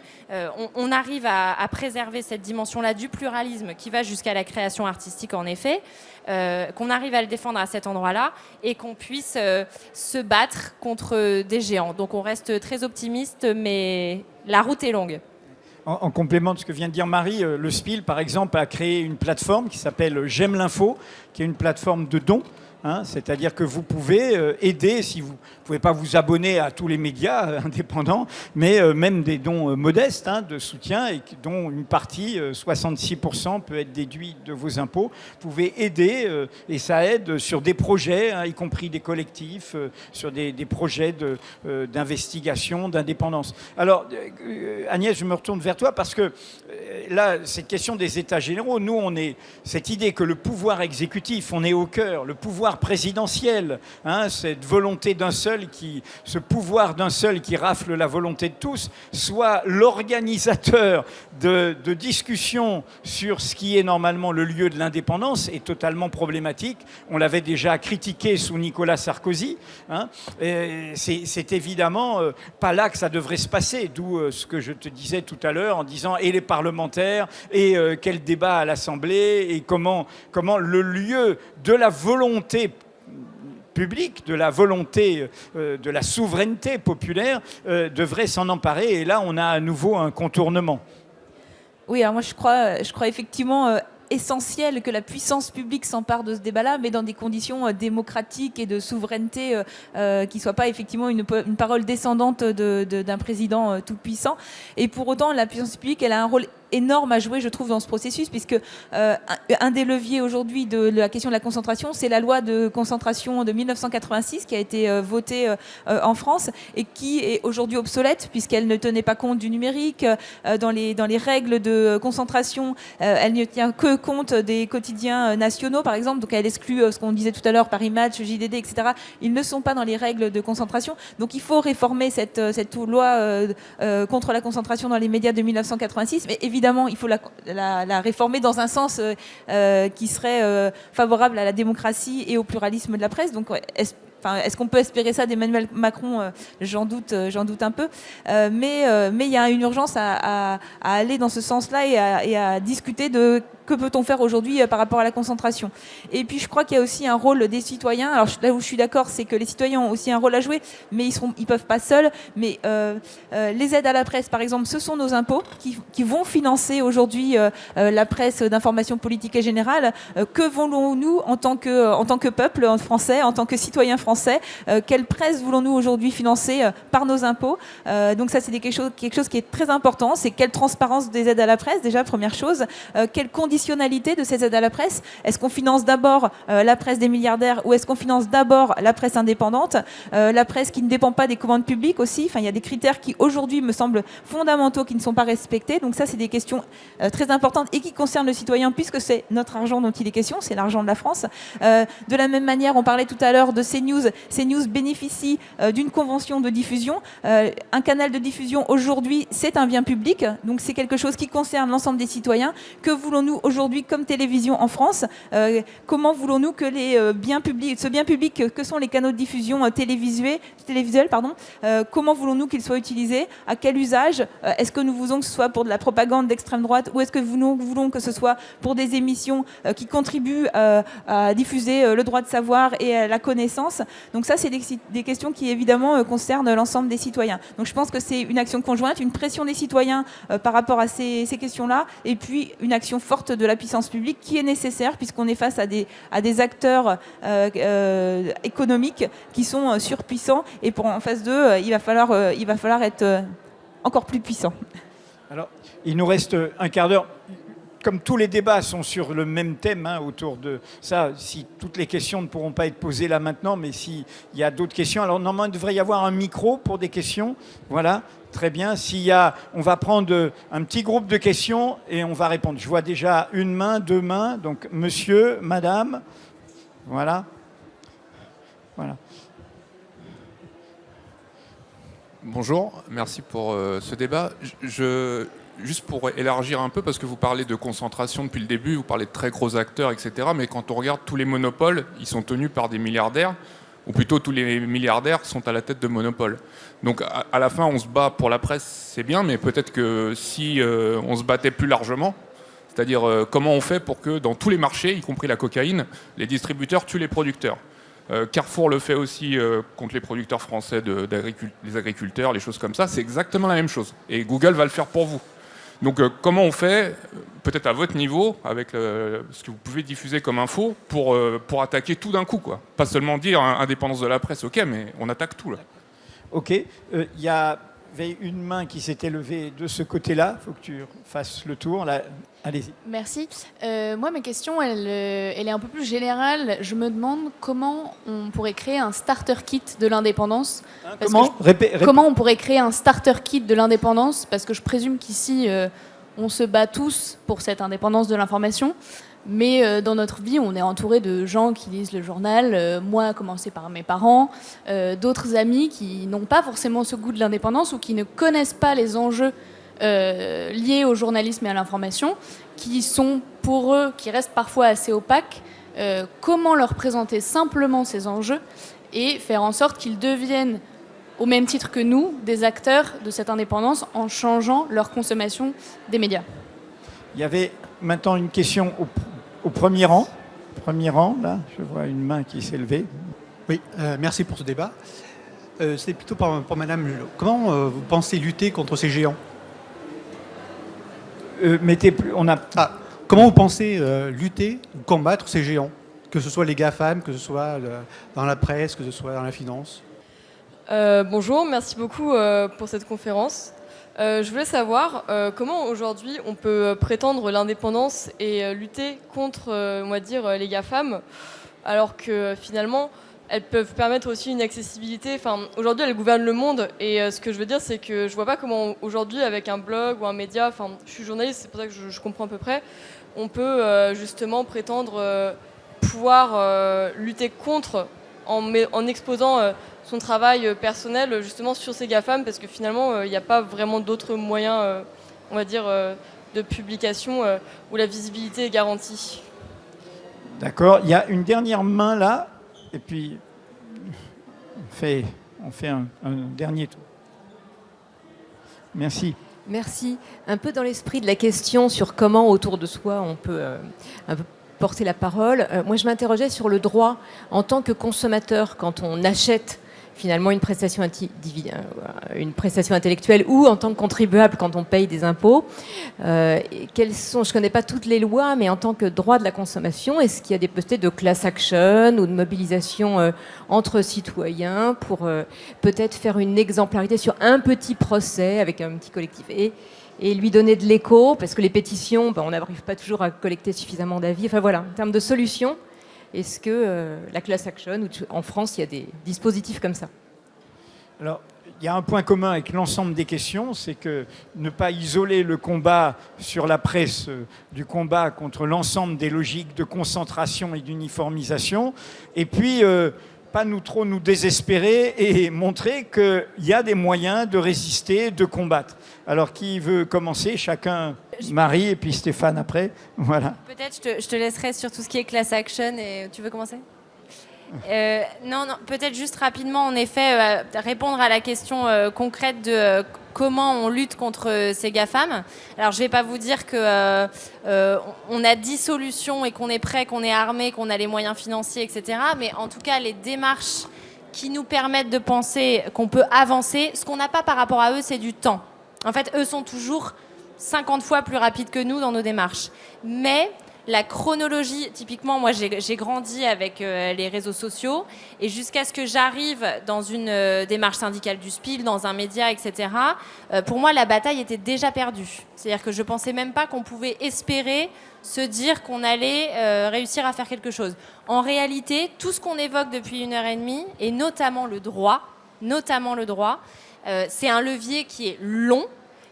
[SPEAKER 2] on arrive à préserver cette dimension-là du pluralisme qui va jusqu'à la création artistique en effet, qu'on arrive à le défendre à cet endroit-là et qu'on puisse se battre contre des géants. Donc on reste très optimiste, mais la route est longue.
[SPEAKER 1] En complément de ce que vient de dire Marie, le SPIL, par exemple, a créé une plateforme qui s'appelle J'aime l'info, qui est une plateforme de dons. C'est-à-dire que vous pouvez aider, si vous ne pouvez pas vous abonner à tous les médias indépendants, mais même des dons modestes de soutien, et dont une partie, 66%, peut être déduit de vos impôts. Vous pouvez aider, et ça aide sur des projets, y compris des collectifs, sur des projets d'investigation, d'indépendance. Alors, Agnès, je me retourne vers toi, parce que là, cette question des États généraux, nous, on est cette idée que le pouvoir exécutif, on est au cœur, le pouvoir présidentiel, cette volonté d'un seul ce pouvoir d'un seul qui rafle la volonté de tous, soit l'organisateur de discussions sur ce qui est normalement le lieu de l'indépendance, est totalement problématique. On l'avait déjà critiqué sous Nicolas Sarkozy. C'est évidemment pas là que ça devrait se passer, d'où ce que je te disais tout à l'heure en disant et les parlementaires et quel débat à l'Assemblée et comment le lieu de la volonté publique, de la volonté de la souveraineté populaire devrait s'en emparer. Et là, on a à nouveau un contournement.
[SPEAKER 3] Oui, alors moi je crois effectivement essentiel que la puissance publique s'empare de ce débat-là, mais dans des conditions démocratiques et de souveraineté qui ne soient pas effectivement une parole descendante d'un président tout-puissant. Et pour autant, la puissance publique, elle a un rôle énorme à jouer, je trouve, dans ce processus, puisque un des leviers aujourd'hui de la question de la concentration, c'est la loi de concentration de 1986 qui a été votée en France et qui est aujourd'hui obsolète puisqu'elle ne tenait pas compte du numérique. Dans les règles de concentration, elle ne tient que compte des quotidiens nationaux, par exemple, donc elle exclut ce qu'on disait tout à l'heure, Paris Match, JDD, etc. Ils ne sont pas dans les règles de concentration, donc il faut réformer cette loi contre la concentration dans les médias de 1986, mais évidemment, il faut la réformer dans un sens qui serait favorable à la démocratie et au pluralisme de la presse. Donc, est-ce qu'on peut espérer ça d'Emmanuel Macron? J'en doute un peu. Mais il y a une urgence à aller dans ce sens-là et à discuter de que peut-on faire aujourd'hui par rapport à la concentration. Et puis je crois qu'il y a aussi un rôle des citoyens. Alors là où je suis d'accord, c'est que les citoyens ont aussi un rôle à jouer, mais ils peuvent pas seuls. Mais les aides à la presse, par exemple, ce sont nos impôts qui vont financer aujourd'hui la presse d'information politique et générale. Que voulons-nous en tant que peuple français, en tant que citoyens français? Quelle presse voulons-nous aujourd'hui financer par nos impôts? Donc ça, c'est quelque chose qui est très important. C'est quelle transparence des aides à la presse, déjà, première chose. Quelle conditionnalité de ces aides à la presse? Est-ce qu'on finance d'abord la presse des milliardaires ou est-ce qu'on finance d'abord la presse indépendante, la presse qui ne dépend pas des commandes publiques aussi? Enfin, il y a des critères qui aujourd'hui me semblent fondamentaux qui ne sont pas respectés. Donc ça, c'est des questions très importantes et qui concernent le citoyen puisque c'est notre argent dont il est question, c'est l'argent de la France. De la même manière, on parlait tout à l'heure de CNews. CNews bénéficie d'une convention de diffusion. Un canal de diffusion aujourd'hui, c'est un bien public. Donc c'est quelque chose qui concerne l'ensemble des citoyens. Que voulons-nous aujourd'hui comme télévision en France? Comment voulons-nous que ce bien public que sont les canaux de diffusion télévisuels, comment voulons-nous qu'ils soient utilisés? À quel usage? Est-ce que nous voulons que ce soit pour de la propagande d'extrême droite ou est-ce que nous voulons que ce soit pour des émissions qui contribuent à diffuser le droit de savoir et la connaissance? Donc ça, c'est des questions qui évidemment concernent l'ensemble des citoyens. Donc je pense que c'est une action conjointe, une pression des citoyens par rapport à ces questions-là, et puis une action forte de la puissance publique qui est nécessaire puisqu'on est face à des acteurs économiques qui sont surpuissants, et en face d'eux, il va falloir être encore plus puissant.
[SPEAKER 1] Alors, il nous reste un quart d'heure. Comme tous les débats sont sur le même thème autour de ça, si toutes les questions ne pourront pas être posées là maintenant, mais s'il y a d'autres questions, alors normalement il devrait y avoir un micro pour des questions. Voilà, très bien. On va prendre un petit groupe de questions et on va répondre. Je vois déjà une main, deux mains, donc monsieur, madame, voilà.
[SPEAKER 6] Bonjour, merci pour ce débat. Juste pour élargir un peu, parce que vous parlez de concentration depuis le début, vous parlez de très gros acteurs, etc. Mais quand on regarde tous les monopoles, ils sont tenus par des milliardaires, ou plutôt tous les milliardaires sont à la tête de monopoles. Donc à la fin, on se bat pour la presse, c'est bien, mais peut-être que si on se battait plus largement, c'est-à-dire comment on fait pour que dans tous les marchés, y compris la cocaïne, les distributeurs tuent les producteurs. Carrefour le fait aussi contre les producteurs français, les agriculteurs, les choses comme ça. C'est exactement la même chose. Et Google va le faire pour vous. Donc comment on fait, peut-être à votre niveau, avec ce que vous pouvez diffuser comme info, pour attaquer tout d'un coup, quoi. Pas seulement dire indépendance de la presse, ok, mais on attaque tout, là.
[SPEAKER 1] Ok, il y avait une main qui s'était levée de ce côté-là. Il faut que tu fasses le tour. Là. Allez-y.
[SPEAKER 7] Merci. Moi, ma question, elle est un peu plus générale. Je me demande comment on pourrait créer un starter kit de l'indépendance. Comment on pourrait créer un starter kit de l'indépendance? Parce que je présume qu'ici, on se bat tous pour cette indépendance de l'information. Mais dans notre vie, on est entouré de gens qui lisent le journal, moi à commencer par mes parents, d'autres amis qui n'ont pas forcément ce goût de l'indépendance ou qui ne connaissent pas les enjeux liés au journalisme et à l'information, qui sont pour eux, qui restent parfois assez opaques. Comment leur présenter simplement ces enjeux et faire en sorte qu'ils deviennent, au même titre que nous, des acteurs de cette indépendance en changeant leur consommation des médias? Il
[SPEAKER 1] y avait maintenant une question au premier rang. Premier rang, là, je vois une main qui s'est levée.
[SPEAKER 8] Oui, merci pour ce débat. C'est plutôt pour Madame Hulot. Comment vous pensez lutter contre ces géants? Comment vous pensez lutter ou combattre ces géants? Que ce soit les GAFAM, que ce soit dans la presse, que ce soit dans la finance.
[SPEAKER 9] Bonjour, merci beaucoup pour cette conférence. Je voulais savoir comment aujourd'hui on peut prétendre l'indépendance et lutter contre, on va dire, les GAFAM, alors que finalement elles peuvent permettre aussi une accessibilité. Enfin, aujourd'hui elles gouvernent le monde et ce que je veux dire c'est que je vois pas comment aujourd'hui avec un blog ou un média, enfin je suis journaliste, c'est pour ça que je comprends à peu près, on peut justement prétendre pouvoir lutter contre en exposant son travail personnel justement sur ces GAFAM, parce que finalement il n'y a pas vraiment d'autres moyens on va dire de publication où la visibilité est garantie.
[SPEAKER 1] D'accord, il y a une dernière main là, et puis on fait un dernier tour. Merci.
[SPEAKER 10] Merci. Un peu dans l'esprit de la question sur comment autour de soi on peut un peu porter la parole, moi je m'interrogeais sur le droit en tant que consommateur quand on achète finalement une prestation intellectuelle ou en tant que contribuable quand on paye des impôts. Je ne connais pas toutes les lois, mais en tant que droit de la consommation, est-ce qu'il y a des possibilités de class action ou de mobilisation entre citoyens pour peut-être faire une exemplarité sur un petit procès avec un petit collectif et lui donner de l'écho, parce que les pétitions, on n'arrive pas toujours à collecter suffisamment d'avis. Enfin voilà, en termes de solutions, est-ce que la class action, ou en France, il y a des dispositifs comme ça?
[SPEAKER 1] Alors, il y a un point commun avec l'ensemble des questions, c'est que ne pas isoler le combat sur la presse du combat contre l'ensemble des logiques de concentration et d'uniformisation, et puis pas trop nous désespérer et montrer qu'il y a des moyens de résister, de combattre. Alors, qui veut commencer? Chacun, Marie et puis Stéphane après. Voilà.
[SPEAKER 2] Peut-être je te laisserai sur tout ce qui est class action. Et tu veux commencer? Non, peut-être juste rapidement, en effet, répondre à la question concrète de comment on lutte contre ces GAFAM. Alors, je ne vais pas vous dire qu'on a 10 solutions et qu'on est prêt, qu'on est armé, qu'on a les moyens financiers, etc. Mais en tout cas, les démarches qui nous permettent de penser qu'on peut avancer, ce qu'on n'a pas par rapport à eux, c'est du temps. En fait, eux sont toujours 50 fois plus rapides que nous dans nos démarches. Mais la chronologie, typiquement, moi j'ai grandi avec les réseaux sociaux et jusqu'à ce que j'arrive dans une démarche syndicale du SPIL, dans un média, etc., pour moi la bataille était déjà perdue. C'est-à-dire que je ne pensais même pas qu'on pouvait espérer se dire qu'on allait réussir à faire quelque chose. En réalité, tout ce qu'on évoque depuis 1h30, et notamment le droit, c'est un levier qui est long,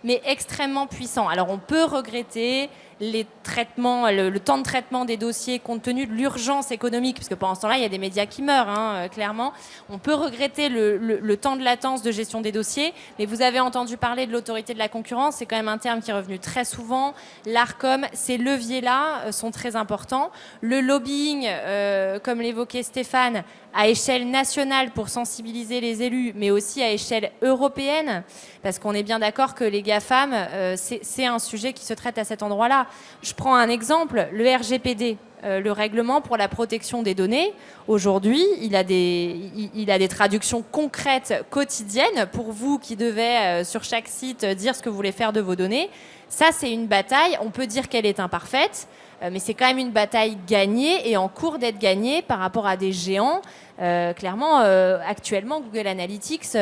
[SPEAKER 2] mais extrêmement puissant. Alors on peut regretter les traitements, le temps de traitement des dossiers compte tenu de l'urgence économique, parce que pendant ce temps-là, il y a des médias qui meurent, clairement. On peut regretter le temps de latence de gestion des dossiers, mais vous avez entendu parler de l'autorité de la concurrence, c'est quand même un terme qui est revenu très souvent. L'ARCOM, ces leviers-là sont très importants. Le lobbying, comme l'évoquait Stéphane, à échelle nationale pour sensibiliser les élus, mais aussi à échelle européenne, parce qu'on est bien d'accord que les GAFAM, c'est un sujet qui se traite à cet endroit-là. Je prends un exemple, le RGPD, le règlement pour la protection des données. Aujourd'hui, il a des traductions concrètes quotidiennes pour vous qui devez, sur chaque site, dire ce que vous voulez faire de vos données. Ça, c'est une bataille. On peut dire qu'elle est imparfaite, mais c'est quand même une bataille gagnée et en cours d'être gagnée par rapport à des géants. Clairement, actuellement, Google Analytics,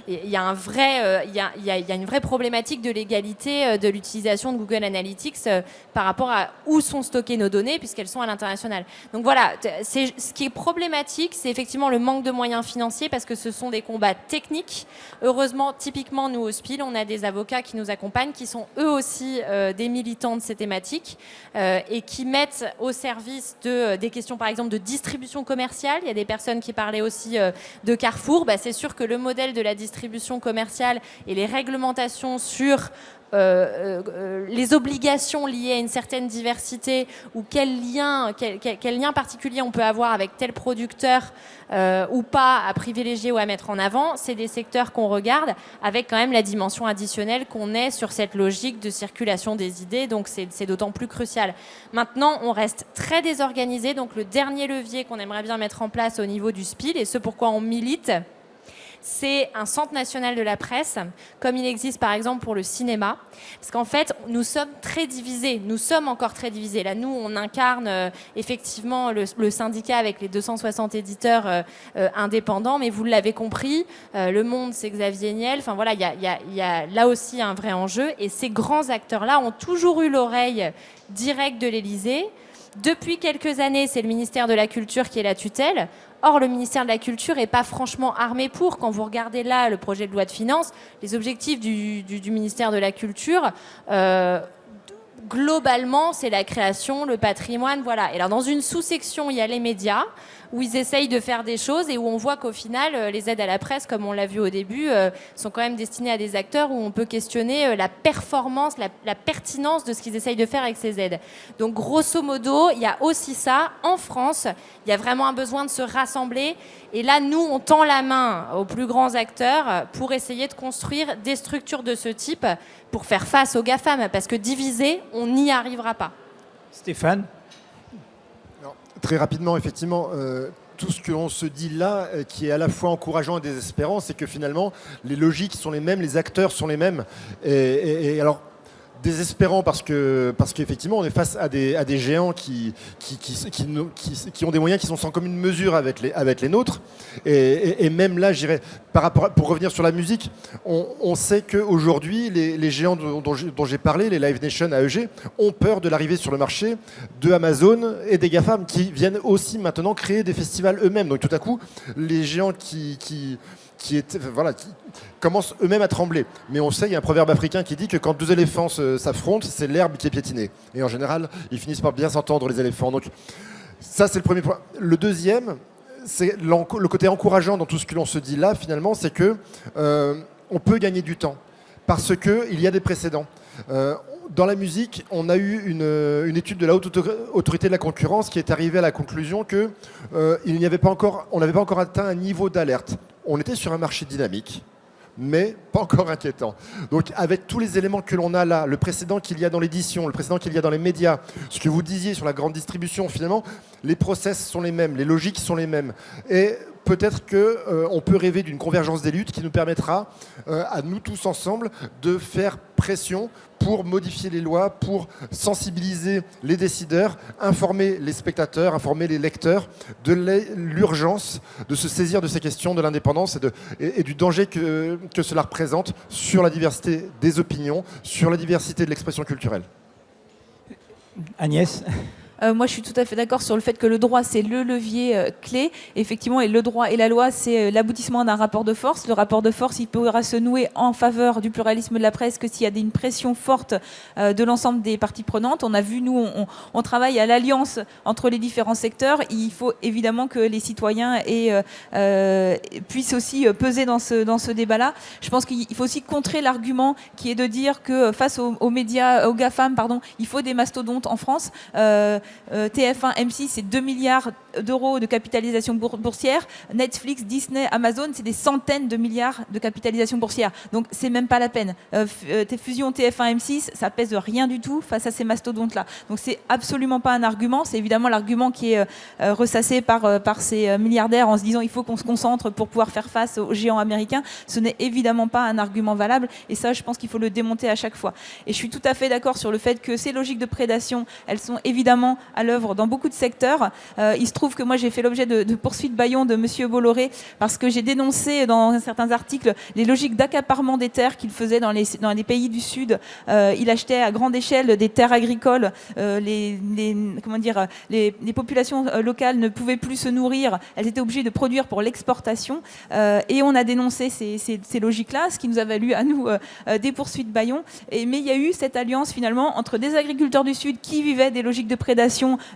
[SPEAKER 2] il y a une vraie problématique de l'égalité de l'utilisation de Google Analytics par rapport à où sont stockées nos données, puisqu'elles sont à l'international. Donc voilà, ce qui est problématique, c'est effectivement le manque de moyens financiers, parce que ce sont des combats techniques. Heureusement, typiquement, nous, au SPIL, on a des avocats qui nous accompagnent, qui sont eux aussi des militants de ces thématiques et qui mettent au service des questions, par exemple, de distribution commerciale. Il y a des personnes qui parlaient aussi de Carrefour. C'est sûr que le modèle de la distribution commerciale et les réglementations sur les obligations liées à une certaine diversité, ou quel lien particulier on peut avoir avec tel producteur ou pas à privilégier ou à mettre en avant, c'est des secteurs qu'on regarde avec quand même la dimension additionnelle qu'on est sur cette logique de circulation des idées, donc c'est d'autant plus crucial. Maintenant, on reste très désorganisé, donc le dernier levier qu'on aimerait bien mettre en place au niveau du SPIL, et ce pourquoi on milite, c'est un centre national de la presse, comme il existe par exemple pour le cinéma. Parce qu'en fait, nous sommes très divisés. Nous sommes encore très divisés. Là, nous, on incarne effectivement le syndicat avec les 260 éditeurs indépendants. Mais vous l'avez compris, Le Monde, c'est Xavier Niel. Enfin voilà, il y a là aussi un vrai enjeu. Et ces grands acteurs-là ont toujours eu l'oreille directe de l'Élysée. Depuis quelques années, c'est le ministère de la Culture qui est la tutelle. Or, le ministère de la Culture n'est pas franchement armé pour. Quand vous regardez là le projet de loi de finances, les objectifs du ministère de la Culture, globalement, c'est la création, le patrimoine, voilà. Et alors, dans une sous-section, il y a les médias, où ils essayent de faire des choses et où on voit qu'au final, les aides à la presse, comme on l'a vu au début, sont quand même destinées à des acteurs où on peut questionner la performance, la pertinence de ce qu'ils essayent de faire avec ces aides. Donc grosso modo, il y a aussi ça. En France, il y a vraiment un besoin de se rassembler. Et là, nous, on tend la main aux plus grands acteurs pour essayer de construire des structures de ce type pour faire face aux GAFAM, parce que divisé, on n'y arrivera pas.
[SPEAKER 1] Stéphane ?
[SPEAKER 4] Non, très rapidement, effectivement, tout ce que l'on se dit là, qui est à la fois encourageant et désespérant, c'est que finalement, les logiques sont les mêmes, les acteurs sont les mêmes. Et alors, désespérant parce qu'effectivement, on est face à des géants qui ont des moyens qui sont sans commune mesure avec les nôtres. Et même là, je dirais, pour revenir sur la musique, on sait qu'aujourd'hui, les géants dont j'ai parlé, les Live Nation, AEG, ont peur de l'arrivée sur le marché de Amazon et des GAFAM qui viennent aussi maintenant créer des festivals eux-mêmes. Donc tout à coup, les géants qui commencent eux-mêmes à trembler. Mais on sait, il y a un proverbe africain qui dit que quand deux éléphants s'affrontent, c'est l'herbe qui est piétinée. Et en général, ils finissent par bien s'entendre, les éléphants. Donc ça, c'est le premier point. Le deuxième, c'est le côté encourageant dans tout ce que l'on se dit là, finalement, c'est que on peut gagner du temps. Parce qu'il y a des précédents. Dans la musique, on a eu une étude de la Haute Autorité de la Concurrence qui est arrivée à la conclusion que on n'avait pas encore atteint un niveau d'alerte. On était sur un marché dynamique, mais pas encore inquiétant. Donc avec tous les éléments que l'on a là, le précédent qu'il y a dans l'édition, le précédent qu'il y a dans les médias, ce que vous disiez sur la grande distribution, finalement, les process sont les mêmes, les logiques sont les mêmes. Et peut-être qu'on peut rêver d'une convergence des luttes qui nous permettra, à nous tous ensemble, de faire pression pour modifier les lois, pour sensibiliser les décideurs, informer les spectateurs, informer les lecteurs de l'urgence de se saisir de ces questions de l'indépendance et du danger que cela représente sur la diversité des opinions, sur la diversité de l'expression culturelle.
[SPEAKER 1] Agnès ?
[SPEAKER 3] Moi, je suis tout à fait d'accord sur le fait que le droit, c'est le levier clé. Effectivement, et le droit et la loi, c'est l'aboutissement d'un rapport de force. Le rapport de force, il pourra se nouer en faveur du pluralisme de la presse que s'il y a une pression forte de l'ensemble des parties prenantes. On a vu, nous, on travaille à l'alliance entre les différents secteurs. Il faut évidemment que les citoyens puissent aussi peser dans ce débat-là. Je pense qu'il faut aussi contrer l'argument qui est de dire que face aux médias, aux GAFAM, il faut des mastodontes en France. TF1, M6, c'est 2 milliards d'euros de capitalisation boursière. Netflix, Disney, Amazon, c'est des centaines de milliards de capitalisation boursière. Donc, c'est même pas la peine. Fusion TF1, M6, ça pèse rien du tout face à ces mastodontes-là. Donc, c'est absolument pas un argument. C'est évidemment l'argument qui est ressassé par ces milliardaires en se disant il faut qu'on se concentre pour pouvoir faire face aux géants américains. Ce n'est évidemment pas un argument valable. Et ça, je pense qu'il faut le démonter à chaque fois. Et je suis tout à fait d'accord sur le fait que ces logiques de prédation, elles sont évidemment à l'œuvre dans beaucoup de secteurs. Il se trouve que moi j'ai fait l'objet de poursuites bâillons de Monsieur Bolloré parce que j'ai dénoncé dans certains articles les logiques d'accaparement des terres qu'il faisait dans les pays du Sud. Il achetait à grande échelle des terres agricoles. Les populations locales ne pouvaient plus se nourrir. Elles étaient obligées de produire pour l'exportation. Et on a dénoncé ces logiques-là, ce qui nous a valu à nous des poursuites bâillons. Mais il y a eu cette alliance finalement entre des agriculteurs du Sud qui vivaient des logiques de prédation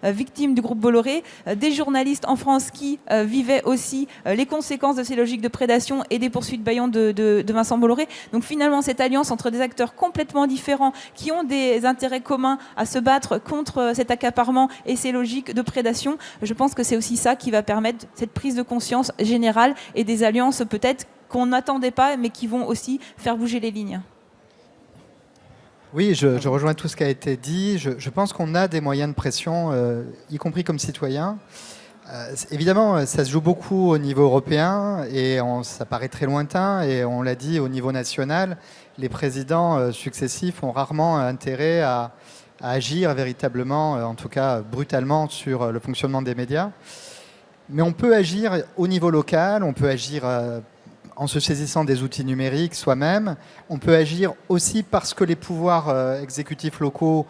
[SPEAKER 3] victimes du groupe Bolloré, des journalistes en France qui vivaient aussi les conséquences de ces logiques de prédation et des poursuites bâillons de Vincent Bolloré. Donc finalement, cette alliance entre des acteurs complètement différents qui ont des intérêts communs à se battre contre cet accaparement et ces logiques de prédation, je pense que c'est aussi ça qui va permettre cette prise de conscience générale et des alliances peut-être qu'on n'attendait pas mais qui vont aussi faire bouger les lignes.
[SPEAKER 5] Oui, je rejoins tout ce qui a été dit. Je pense qu'on a des moyens de pression, y compris comme citoyens. Évidemment, ça se joue beaucoup au niveau européen et ça paraît très lointain. Et on l'a dit, au niveau national, les présidents successifs ont rarement intérêt à agir véritablement, en tout cas brutalement, sur le fonctionnement des médias. Mais on peut agir au niveau local, on peut agir en se saisissant des outils numériques soi-même. On peut agir aussi parce que les pouvoirs exécutifs locaux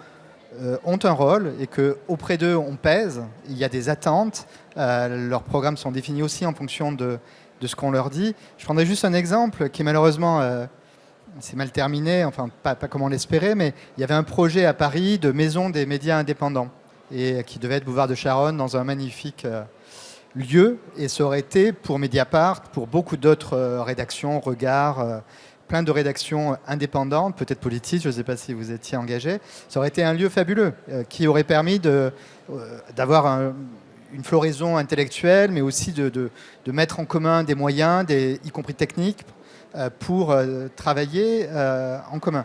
[SPEAKER 5] ont un rôle et qu'auprès d'eux, on pèse. Il y a des attentes. Leurs programmes sont définis aussi en fonction de ce qu'on leur dit. Je prendrai juste un exemple qui malheureusement c'est mal terminé, enfin pas comme on l'espérait, mais il y avait un projet à Paris de maison des médias indépendants et qui devait être boulevard de Charonne dans un magnifique lieu, et ça aurait été pour Mediapart, pour beaucoup d'autres rédactions, Regard, plein de rédactions indépendantes, peut-être politiques, je ne sais pas si vous étiez engagé, ça aurait été un lieu fabuleux qui aurait permis d'avoir une floraison intellectuelle, mais aussi de mettre en commun des moyens, y compris techniques, pour travailler en commun.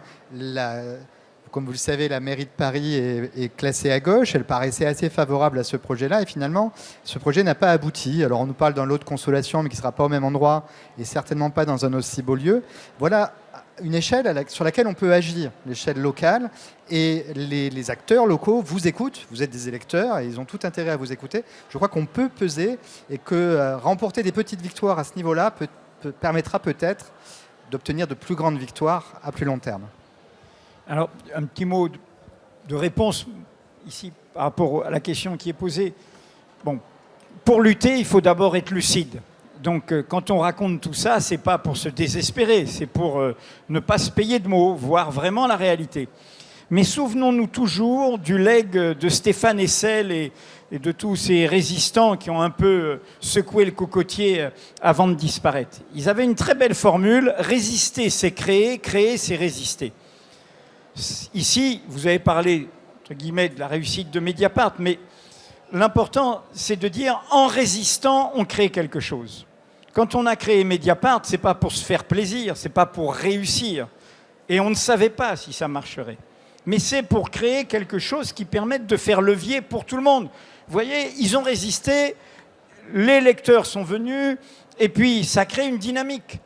[SPEAKER 5] Comme vous le savez, la mairie de Paris est classée à gauche. Elle paraissait assez favorable à ce projet-là. Et finalement, ce projet n'a pas abouti. Alors, on nous parle d'un lot de consolation, mais qui ne sera pas au même endroit et certainement pas dans un aussi beau lieu. Voilà une échelle sur laquelle on peut agir, l'échelle locale. Et les acteurs locaux vous écoutent. Vous êtes des électeurs et ils ont tout intérêt à vous écouter. Je crois qu'on peut peser et que remporter des petites victoires à ce niveau-là permettra peut-être d'obtenir de plus grandes victoires à plus long terme.
[SPEAKER 1] Alors, un petit mot de réponse ici par rapport à la question qui est posée. Bon, pour lutter, il faut d'abord être lucide. Donc, quand on raconte tout ça, c'est pas pour se désespérer, c'est pour ne pas se payer de mots, voir vraiment la réalité. Mais souvenons-nous toujours du legs de Stéphane Hessel et de tous ces résistants qui ont un peu secoué le cocotier avant de disparaître. Ils avaient une très belle formule, résister c'est créer, créer c'est résister. Ici, vous avez parlé, entre guillemets, de la réussite de Mediapart, mais l'important, c'est de dire, en résistant, on crée quelque chose. Quand on a créé Mediapart, c'est pas pour se faire plaisir, c'est pas pour réussir. Et on ne savait pas si ça marcherait. Mais c'est pour créer quelque chose qui permette de faire levier pour tout le monde. Vous voyez, ils ont résisté, les lecteurs sont venus, et puis ça crée une dynamique.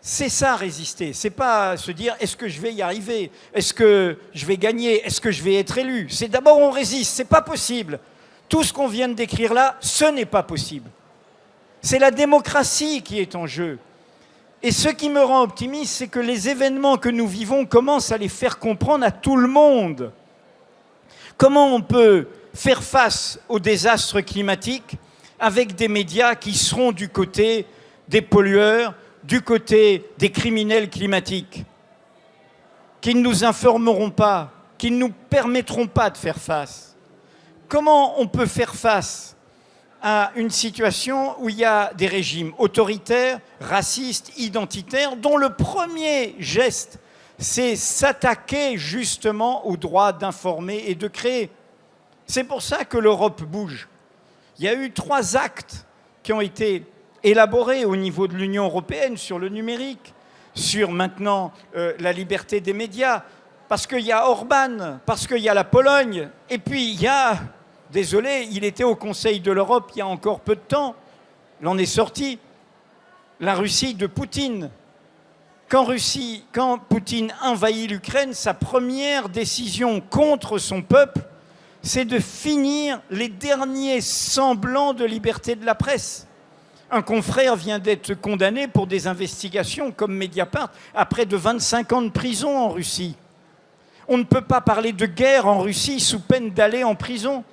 [SPEAKER 1] C'est ça, résister. C'est pas se dire, est-ce que je vais y arriver? Est-ce que je vais gagner? Est-ce que je vais être élu? C'est d'abord, on résiste. C'est pas possible. Tout ce qu'on vient de décrire là, ce n'est pas possible. C'est la démocratie qui est en jeu. Et ce qui me rend optimiste, c'est que les événements que nous vivons commencent à les faire comprendre à tout le monde. Comment on peut faire face au désastre climatique avec des médias qui seront du côté des pollueurs, du côté des criminels climatiques, qui ne nous informeront pas, qui ne nous permettront pas de faire face. Comment on peut faire face à une situation où il y a des régimes autoritaires, racistes, identitaires, dont le premier geste, c'est s'attaquer justement au droit d'informer et de créer. C'est pour ça que l'Europe bouge. Il y a eu 3 actes qui ont été élaborés au niveau de l'Union européenne sur le numérique, sur maintenant la liberté des médias, parce qu'il y a Orban, parce qu'il y a la Pologne, et puis il y a, désolé, il était au Conseil de l'Europe il y a encore peu de temps, il en est sorti, la Russie de Poutine. Quand Poutine envahit l'Ukraine, sa première décision contre son peuple, c'est de finir les derniers semblants de liberté de la presse. Un confrère vient d'être condamné pour des investigations comme Mediapart à près de 25 ans de prison en Russie. On ne peut pas parler de guerre en Russie sous peine d'aller en prison.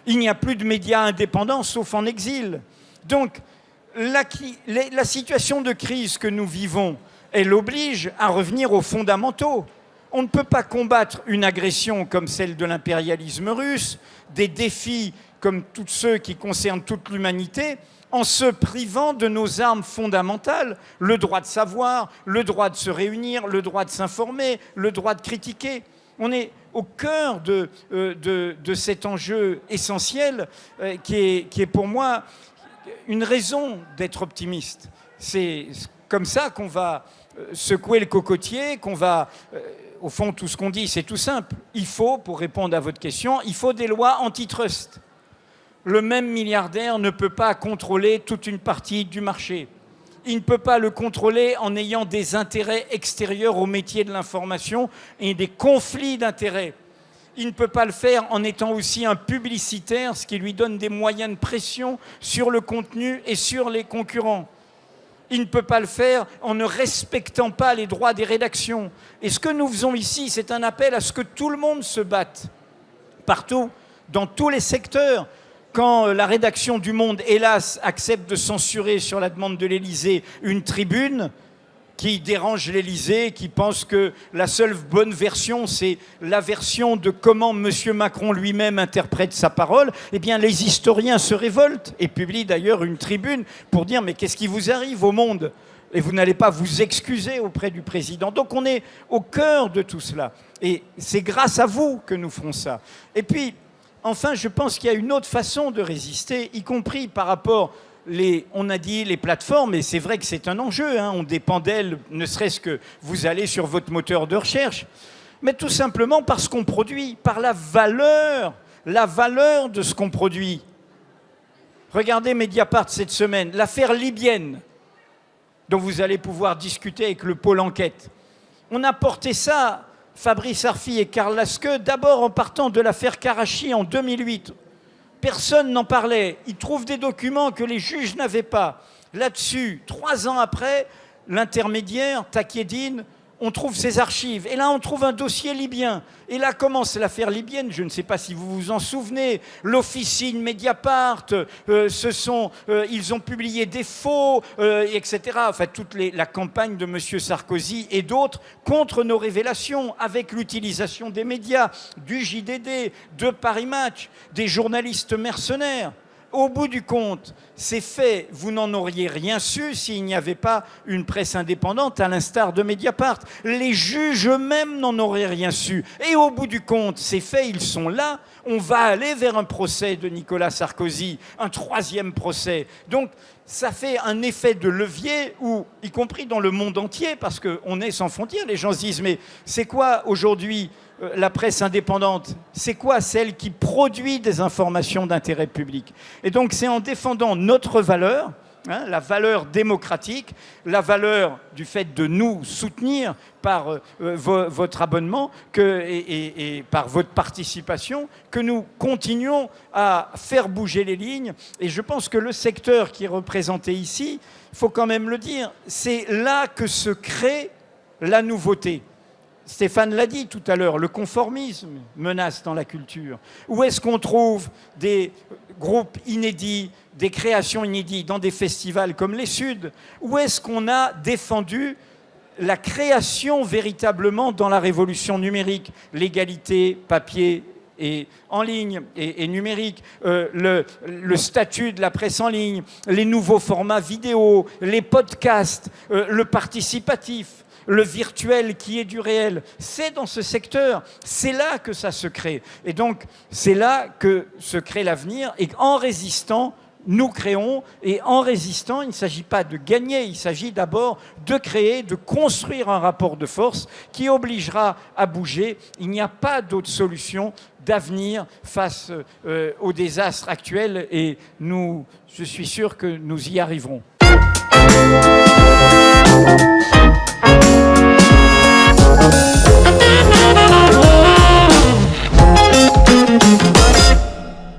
[SPEAKER 1] Il n'y a plus de médias indépendants sauf en exil. Donc, la situation de crise que nous vivons, elle oblige à revenir aux fondamentaux. On ne peut pas combattre une agression comme celle de l'impérialisme russe, des défis comme tous ceux qui concernent toute l'humanité, en se privant de nos armes fondamentales, le droit de savoir, le droit de se réunir, le droit de s'informer, le droit de critiquer. On est au cœur de cet enjeu essentiel qui est pour moi une raison d'être optimiste. C'est comme ça qu'on va secouer le cocotier, qu'on va... Au fond, tout ce qu'on dit, c'est tout simple. Il faut, pour répondre à votre question, il faut des lois antitrust. Le même milliardaire ne peut pas contrôler toute une partie du marché. Il ne peut pas le contrôler en ayant des intérêts extérieurs au métier de l'information et des conflits d'intérêts. Il ne peut pas le faire en étant aussi un publicitaire, ce qui lui donne des moyens de pression sur le contenu et sur les concurrents. Il ne peut pas le faire en ne respectant pas les droits des rédactions. Et ce que nous faisons ici, c'est un appel à ce que tout le monde se batte, partout, dans tous les secteurs. Quand la rédaction du Monde, hélas, accepte de censurer sur la demande de l'Élysée une tribune, qui dérange l'Élysée, qui pense que la seule bonne version, c'est la version de comment M. Macron lui-même interprète sa parole, eh bien les historiens se révoltent et publient d'ailleurs une tribune pour dire « mais qu'est-ce qui vous arrive au monde ?» Et vous n'allez pas vous excuser auprès du président. Donc on est au cœur de tout cela. Et c'est grâce à vous que nous ferons ça. Et puis, enfin, je pense qu'il y a une autre façon de résister, y compris par rapport, on a dit les plateformes, et c'est vrai que c'est un enjeu, hein, on dépend d'elles, ne serait-ce que vous allez sur votre moteur de recherche, mais tout simplement parce qu'on produit, par la valeur de ce qu'on produit. Regardez Mediapart cette semaine, l'affaire libyenne, dont vous allez pouvoir discuter avec le pôle enquête. On a porté ça, Fabrice Arfi et Karl Lasque, d'abord en partant de l'affaire Karachi en 2008. Personne n'en parlait. Ils trouvent des documents que les juges n'avaient pas. Là-dessus, 3 ans après, l'intermédiaire, Takedine, on trouve ses archives. Et là, on trouve un dossier libyen. Et là commence l'affaire libyenne. Je ne sais pas si vous vous en souvenez. L'officine Mediapart, ils ont publié des faux, etc. Enfin, la campagne de M. Sarkozy et d'autres contre nos révélations, avec l'utilisation des médias, du JDD, de Paris Match, des journalistes mercenaires. Au bout du compte, ces faits, vous n'en auriez rien su s'il n'y avait pas une presse indépendante, à l'instar de Mediapart. Les juges eux-mêmes n'en auraient rien su. Et au bout du compte, ces faits, ils sont là. On va aller vers un procès de Nicolas Sarkozy, un 3e procès. Donc, ça fait un effet de levier où, y compris dans le monde entier, parce qu'on est sans frontières, les gens se disent « mais c'est quoi aujourd'hui la presse indépendante, c'est quoi celle qui produit des informations d'intérêt public ?» Et donc c'est en défendant notre valeur, hein, la valeur démocratique, la valeur du fait de nous soutenir par votre abonnement et par votre participation, que nous continuons à faire bouger les lignes. Et je pense que le secteur qui est représenté ici, il faut quand même le dire, c'est là que se crée la nouveauté. Stéphane l'a dit tout à l'heure, le conformisme menace dans la culture. Où est-ce qu'on trouve des groupes inédits, des créations inédites dans des festivals comme les Suds? Où est-ce qu'on a défendu la création véritablement dans la révolution numérique? L'égalité, papier et en ligne et numérique, le statut de la presse en ligne, les nouveaux formats vidéo, les podcasts, le participatif, le virtuel qui est du réel, c'est dans ce secteur, c'est là que ça se crée. Et donc, c'est là que se crée l'avenir. Et en résistant, nous créons. Et en résistant, il ne s'agit pas de gagner, il s'agit d'abord de créer, de construire un rapport de force qui obligera à bouger. Il n'y a pas d'autre solution d'avenir face au désastre actuel. Et je suis sûr que nous y arriverons.